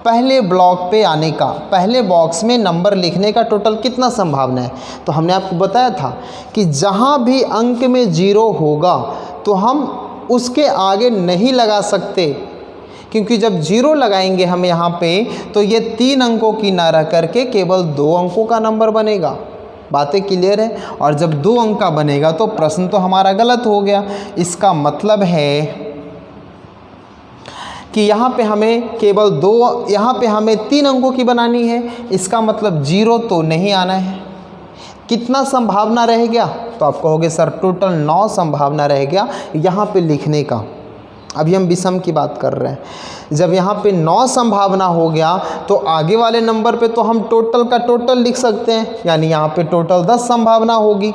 पहले ब्लॉक पे आने का, पहले बॉक्स में नंबर लिखने का टोटल कितना संभावना है? तो हमने आपको बताया था कि जहाँ भी अंक में 0 होगा तो हम उसके आगे नहीं लगा सकते, क्योंकि जब 0 लगाएंगे हम यहाँ पे तो ये 3 अंकों की ना रह करके केवल 2 अंकों का नंबर बनेगा। बातें क्लियर है? और जब 2 अंक का बनेगा तो प्रश्न तो हमारा गलत हो गया। इसका मतलब है कि यहाँ पे हमें केवल 2, यहाँ पे हमें 3 अंकों की बनानी है। इसका मतलब 0 तो नहीं आना है। कितना संभावना रह गया? तो आप कहोगे सर टोटल 9 संभावना रह गया यहाँ पे लिखने का। अभी हम विषम की बात कर रहे हैं। जब यहाँ पे 9 संभावना हो गया तो आगे वाले नंबर पे तो हम टोटल का टोटल लिख सकते हैं, यानी यहाँ पे टोटल 10 संभावना होगी।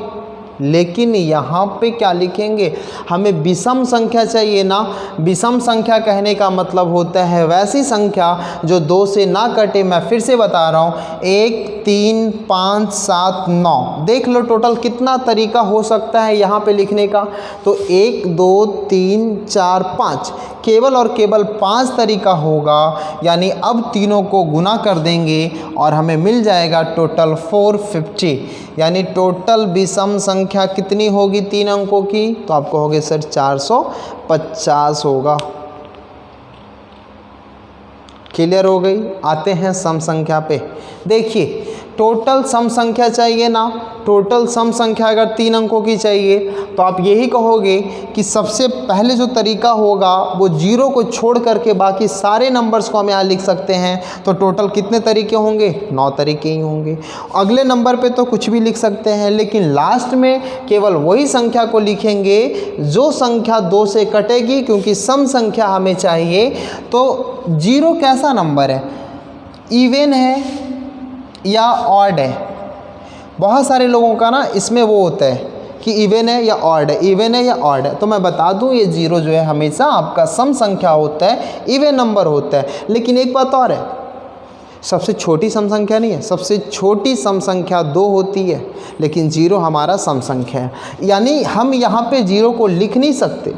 लेकिन यहाँ पे क्या लिखेंगे? हमें विषम संख्या चाहिए ना। विषम संख्या कहने का मतलब होता है वैसी संख्या जो 2 से ना कटे। मैं फिर से बता रहा हूँ, 1 3 5 7 9। देख लो टोटल कितना तरीका हो सकता है यहाँ पे लिखने का। तो 1 2 3 4 5, केवल और केवल 5 तरीका होगा। यानी अब तीनों को गुना कर देंगे और हमें मिल जाएगा टोटल 450। यानी टोटल विषम संख्या कितनी होगी 3 अंकों की? तो आप कहोगे सर 450 होगा। क्लियर हो गई? आते हैं सम संख्या पे। देखिए टोटल सम संख्या चाहिए ना। टोटल सम संख्या अगर 3 अंकों की चाहिए तो आप यही कहोगे कि सबसे पहले जो तरीका होगा वो 0 को छोड़ करके बाकी सारे नंबर्स को हम यहाँ लिख सकते हैं। तो टोटल कितने तरीके होंगे? 9 तरीके ही होंगे। अगले नंबर पे तो कुछ भी लिख सकते हैं, लेकिन लास्ट में केवल वही संख्या को लिखेंगे जो संख्या 2 से कटेगी, क्योंकि सम संख्या हमें चाहिए। तो 0 कैसा नंबर है? इवन है या ऑड है? बहुत सारे लोगों का ना इसमें वो होता है कि इवन है या ऑड है, इवन है या ऑड है। तो मैं बता दूं ये 0 जो है हमेशा आपका सम संख्या होता है, इवन नंबर होता है। लेकिन एक बात और है, सबसे छोटी सम संख्या नहीं है। सबसे छोटी सम संख्या 2 होती है, लेकिन 0 हमारा सम संख्या है। यानी हम यहाँ पे 0 को लिख नहीं सकते,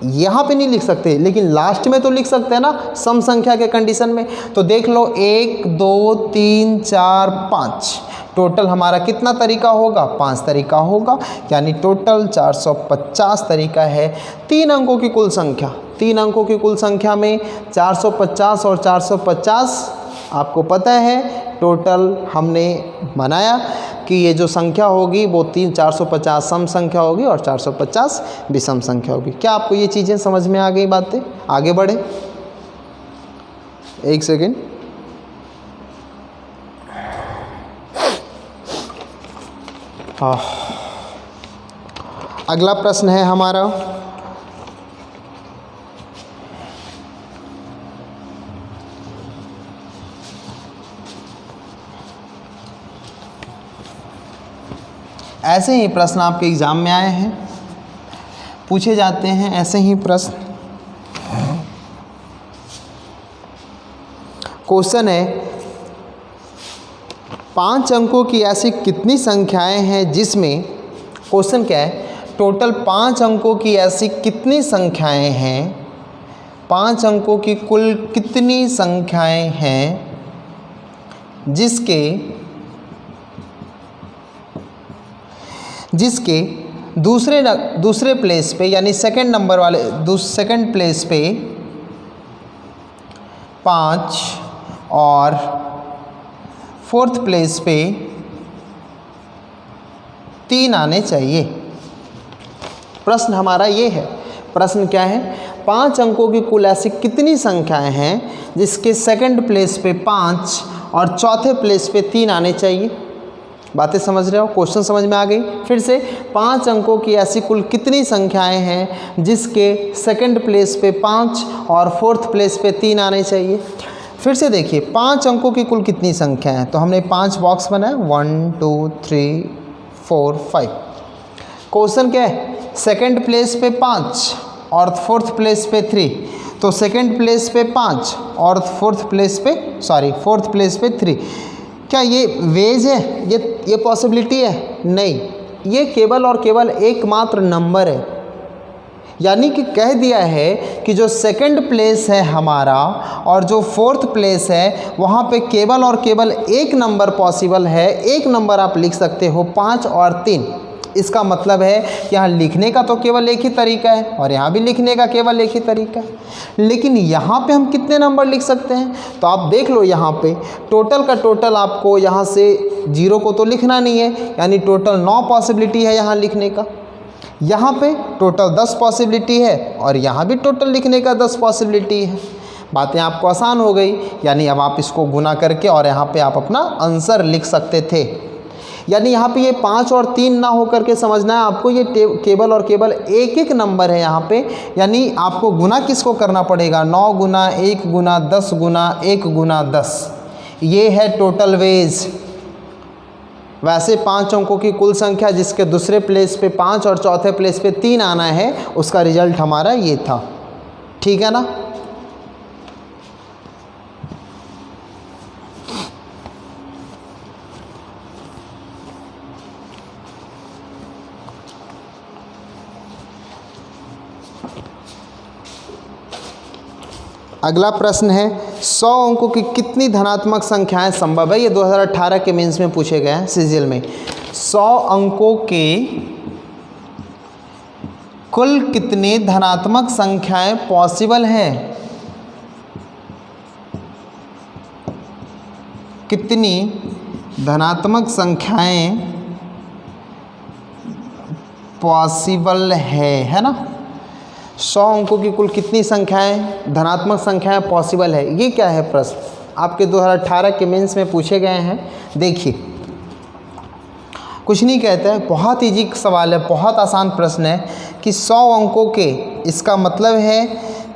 यहाँ पे नहीं लिख सकते, लेकिन लास्ट में तो लिख सकते हैं ना सम संख्या के कंडीशन में। तो देख लो 1 2 3 4 5, टोटल हमारा कितना तरीका होगा? 5 तरीका होगा। यानी टोटल 450 तरीका है 3 अंकों की कुल संख्या। 3 अंकों की कुल संख्या में 450 और 450 आपको पता है टोटल हमने बनाया कि ये जो संख्या होगी वो 450 सम संख्या होगी और 450 विषम संख्या होगी। क्या आपको ये चीज़ें समझ में आ गई? बातें आगे बढ़े, एक सेकेंड। अगला प्रश्न है हमारा, ऐसे ही प्रश्न आपके एग्ज़ाम में आए हैं, पूछे जाते हैं ऐसे ही प्रश्न। क्वेश्चन है 5 अंकों की ऐसी कितनी संख्याएं हैं जिसमें, क्वेश्चन क्या है, टोटल 5 अंकों की ऐसी कितनी संख्याएं हैं, 5 अंकों की कुल कितनी संख्याएं हैं जिसके दूसरे प्लेस पे यानी सेकंड नंबर वाले सेकंड प्लेस पे 5 और फोर्थ प्लेस पे 3 आने चाहिए। प्रश्न हमारा ये है, प्रश्न क्या है, 5 अंकों की कुल ऐसी कितनी संख्याएं हैं जिसके सेकंड प्लेस पे 5 और चौथे प्लेस पे 3 आने चाहिए। बातें समझ रहे हो, क्वेश्चन समझ में आ गई। फिर से 5 अंकों की ऐसी कुल कितनी संख्याएं हैं जिसके सेकंड प्लेस पे 5 और फोर्थ प्लेस पे 3 आने चाहिए। फिर से देखिए 5 अंकों की कुल कितनी संख्या है, तो हमने 5 बॉक्स बनाए 1 2 3 4 5। क्वेश्चन क्या है, सेकंड प्लेस पे 5 और फोर्थ प्लेस पे 3, तो सेकंड प्लेस पे 5 और फोर्थ प्लेस पे 3। क्या ये वेज है, ये पॉसिबिलिटी है? नहीं, ये केवल और केवल एकमात्र नंबर है। यानी कि कह दिया है कि जो सेकंड प्लेस है हमारा और जो फोर्थ प्लेस है वहाँ पे केवल और केवल एक नंबर पॉसिबल है, एक नंबर आप लिख सकते हो 5 और 3। इसका मतलब है कि यहाँ लिखने का तो केवल एक ही तरीका है और यहाँ भी लिखने का केवल एक ही तरीका है, लेकिन यहाँ पे हम कितने नंबर लिख सकते हैं? तो आप देख लो, यहाँ पे टोटल का टोटल आपको यहाँ से 0 को तो लिखना नहीं है, यानी टोटल 9 पॉसिबिलिटी है यहाँ लिखने का। यहाँ पे टोटल 10 पॉसिबिलिटी है और यहाँ भी टोटल लिखने का 10 पॉसिबिलिटी है। बातें आपको आसान हो गई, यानी अब आप इसको गुना करके और यहाँ पे आप अपना आंसर लिख सकते थे। यानी यहाँ पे ये 5 और 3 ना हो करके समझना है आपको, ये केवल और केवल एक एक नंबर है यहाँ पे। यानी आपको गुना किसको करना पड़ेगा? 9 गुना 1 गुना 10 गुना 1 गुना 10, ये है टोटल वेज। वैसे 5 अंकों की कुल संख्या जिसके दूसरे प्लेस पे 5 और चौथे प्लेस पे 3 आना है, उसका रिजल्ट हमारा ये था। ठीक है ना? अगला प्रश्न है, 100 अंकों की कितनी धनात्मक संख्याएं संभव है? ये 2018 के मेंस में पूछे गए हैं सीजीएल में। 100 अंकों के कुल कितनी धनात्मक संख्याएं पॉसिबल हैं? कितनी धनात्मक संख्याएं पॉसिबल है ना? 100 अंकों की कुल कितनी संख्याएं धनात्मक संख्याएं पॉसिबल है, ये क्या है प्रश्न? आपके 2018 के मेंस में पूछे गए हैं। देखिए, कुछ नहीं कहते हैं, बहुत इजी सवाल है, बहुत आसान प्रश्न है कि 100 अंकों के, इसका मतलब है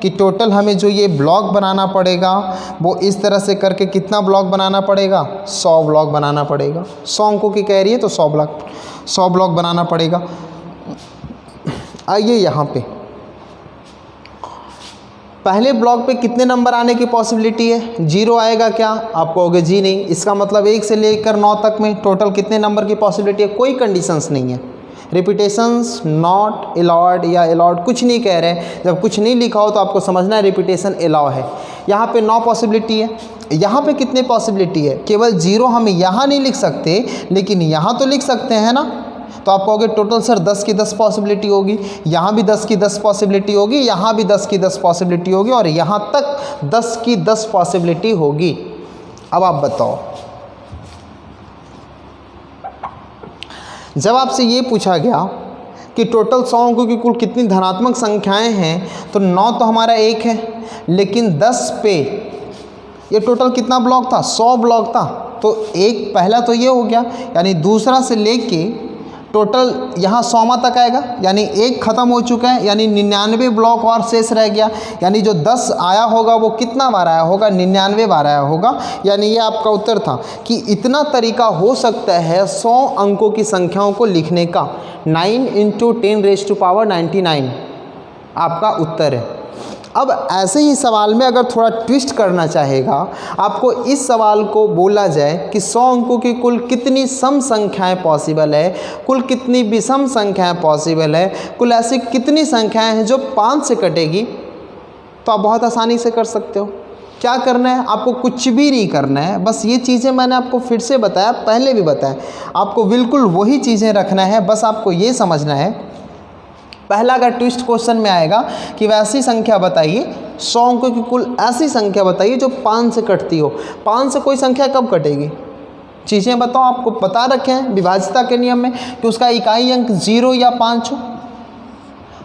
कि टोटल हमें जो ये ब्लॉक बनाना पड़ेगा वो इस तरह से करके कितना ब्लॉक बनाना पड़ेगा? 100 ब्लॉक बनाना पड़ेगा। 100 अंकों की कह रही है तो 100 ब्लॉक बनाना पड़ेगा। आइए यहाँ पे पहले ब्लॉक पे कितने नंबर आने की पॉसिबिलिटी है? 0 आएगा क्या? आप कहोगे जी नहीं। इसका मतलब 1 से लेकर 9 तक में टोटल कितने नंबर की पॉसिबिलिटी है? कोई कंडीशंस नहीं है। रिपीटेशंस नॉट अलाउड या अलाउड कुछ नहीं कह रहे। जब कुछ नहीं लिखा हो तो आपको समझना है रिपीटेशन अलाउ है। यहाँ पे 9 पॉसिबिलिटी है। यहाँ पे कितने पॉसिबिलिटी है? केवल 0 हम यहाँ नहीं लिख सकते, लेकिन यहाँ तो लिख सकते हैं ना। तो आप कहोगे टोटल सर 10 की 10 पॉसिबिलिटी होगी, यहाँ भी 10 की 10 पॉसिबिलिटी होगी, यहाँ भी 10 की 10 पॉसिबिलिटी होगी और यहाँ तक 10 की 10 पॉसिबिलिटी होगी। अब आप बताओ, जब आपसे ये पूछा गया कि टोटल 100 अंकों की कुल कितनी धनात्मक संख्याएं हैं, तो 9 तो हमारा 1 है, लेकिन 10 पे ये टोटल कितना ब्लॉक था? 100 ब्लॉक था। तो एक पहला तो ये हो गया, यानी दूसरा से लेके टोटल यहाँ 100वां तक आएगा, यानी 1 ख़त्म हो चुका है, यानी 99 ब्लॉक और शेष रह गया। यानी जो 10 आया होगा वो कितना बार आया होगा? 99 बार आया होगा। यानी ये आपका उत्तर था कि इतना तरीका हो सकता है 100 अंकों की संख्याओं को लिखने का। 9 × 10⁻99 आपका उत्तर है। अब ऐसे ही सवाल में अगर थोड़ा ट्विस्ट करना चाहेगा, आपको इस सवाल को बोला जाए कि 100 अंकों की कुल कितनी सम संख्याएं पॉसिबल है, कुल कितनी विषम संख्याएं पॉसिबल है, कुल ऐसी कितनी संख्याएं हैं जो 5 से कटेगी, तो आप बहुत आसानी से कर सकते हो। क्या करना है? आपको कुछ भी नहीं करना है, बस ये चीज़ें मैंने आपको फिर से बताया, पहले भी बताया, आपको बिल्कुल वही चीज़ें रखना है। बस आपको ये समझना है पहला अगर ट्विस्ट क्वेश्चन में आएगा कि वैसी संख्या बताइए 100 अंकों की कुल ऐसी संख्या बताइए जो 5 से कटती हो। 5 से कोई संख्या कब कटेगी? चीज़ें बताओ, आपको बता रखे हैं विभाज्यता के नियम में कि उसका इकाई अंक 0 या 5 हो,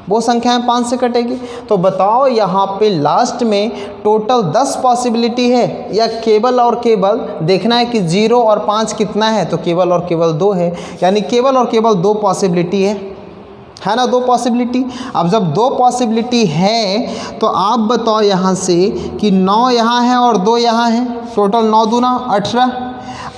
वो संख्याएं 5 से कटेगी। तो बताओ यहाँ पे लास्ट में टोटल 10 पॉसिबिलिटी है या केवल और केवल देखना है कि 0 और 5 कितना है, तो केवल और केवल 2 है, यानी केवल और केवल 2 पॉसिबिलिटी है ना, 2 पॉसिबिलिटी। अब जब 2 पॉसिबिलिटी है तो आप बताओ यहाँ से कि 9 यहाँ है और 2 यहाँ है, टोटल 9 दूना 18।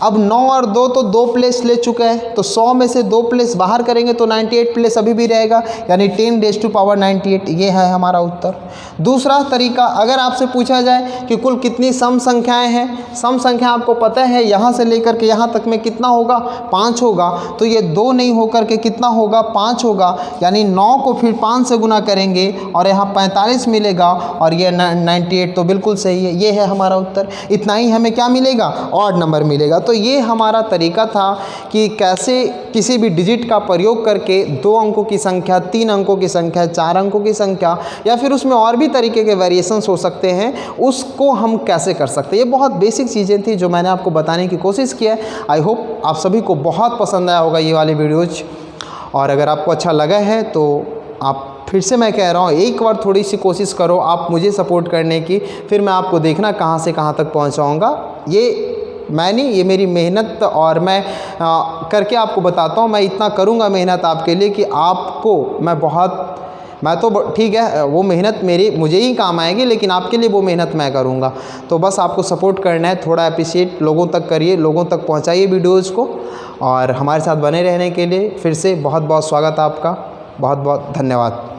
अब 9 और 2 तो 2 प्लेस ले चुका है, तो 100 में से 2 प्लेस बाहर करेंगे तो 98 प्लेस अभी भी रहेगा, यानी 10⁻98। ये है हमारा उत्तर। दूसरा तरीका, अगर आपसे पूछा जाए कि कुल कितनी सम संख्याएं हैं, सम संख्या आपको पता है यहाँ से लेकर के यहाँ तक में कितना होगा, 5 होगा, तो ये 2 नहीं होकर के कितना होगा, 5 होगा, यानी 9 को फिर 5 से गुना करेंगे और यहाँ 45 मिलेगा और ये 98, तो बिल्कुल सही है, ये है हमारा उत्तर। इतना ही हमें क्या मिलेगा, ऑड नंबर मिलेगा। तो ये हमारा तरीका था कि कैसे किसी भी डिजिट का प्रयोग करके 2 अंकों की संख्या, 3 अंकों की संख्या, 4 अंकों की संख्या या फिर उसमें और भी तरीके के वेरिएशंस हो सकते हैं, उसको हम कैसे कर सकते हैं। ये बहुत बेसिक चीज़ें थी जो मैंने आपको बताने की कोशिश की है। आई होप आप सभी को बहुत पसंद आया होगा ये वाली वीडियोज़, और अगर आपको अच्छा लगा है तो आप फिर से मैं कह रहा हूँ एक बार थोड़ी सी कोशिश करो आप मुझे सपोर्ट करने की, फिर मैं आपको देखना कहाँ से कहाँ तक पहुँचाऊँगा। ये मैं नहीं, ये मेरी मेहनत, और मैं करके आपको बताता हूँ। मैं इतना करूँगा मेहनत आपके लिए कि आपको मैं तो ठीक है वो मेहनत मुझे ही काम आएगी, लेकिन आपके लिए वो मेहनत मैं करूँगा। तो बस आपको सपोर्ट करना है, थोड़ा अप्रिशिएट लोगों तक करिए, लोगों तक पहुँचाइए वीडियोज़ को, और हमारे साथ बने रहने के लिए फिर से बहुत बहुत स्वागत है आपका। बहुत बहुत धन्यवाद।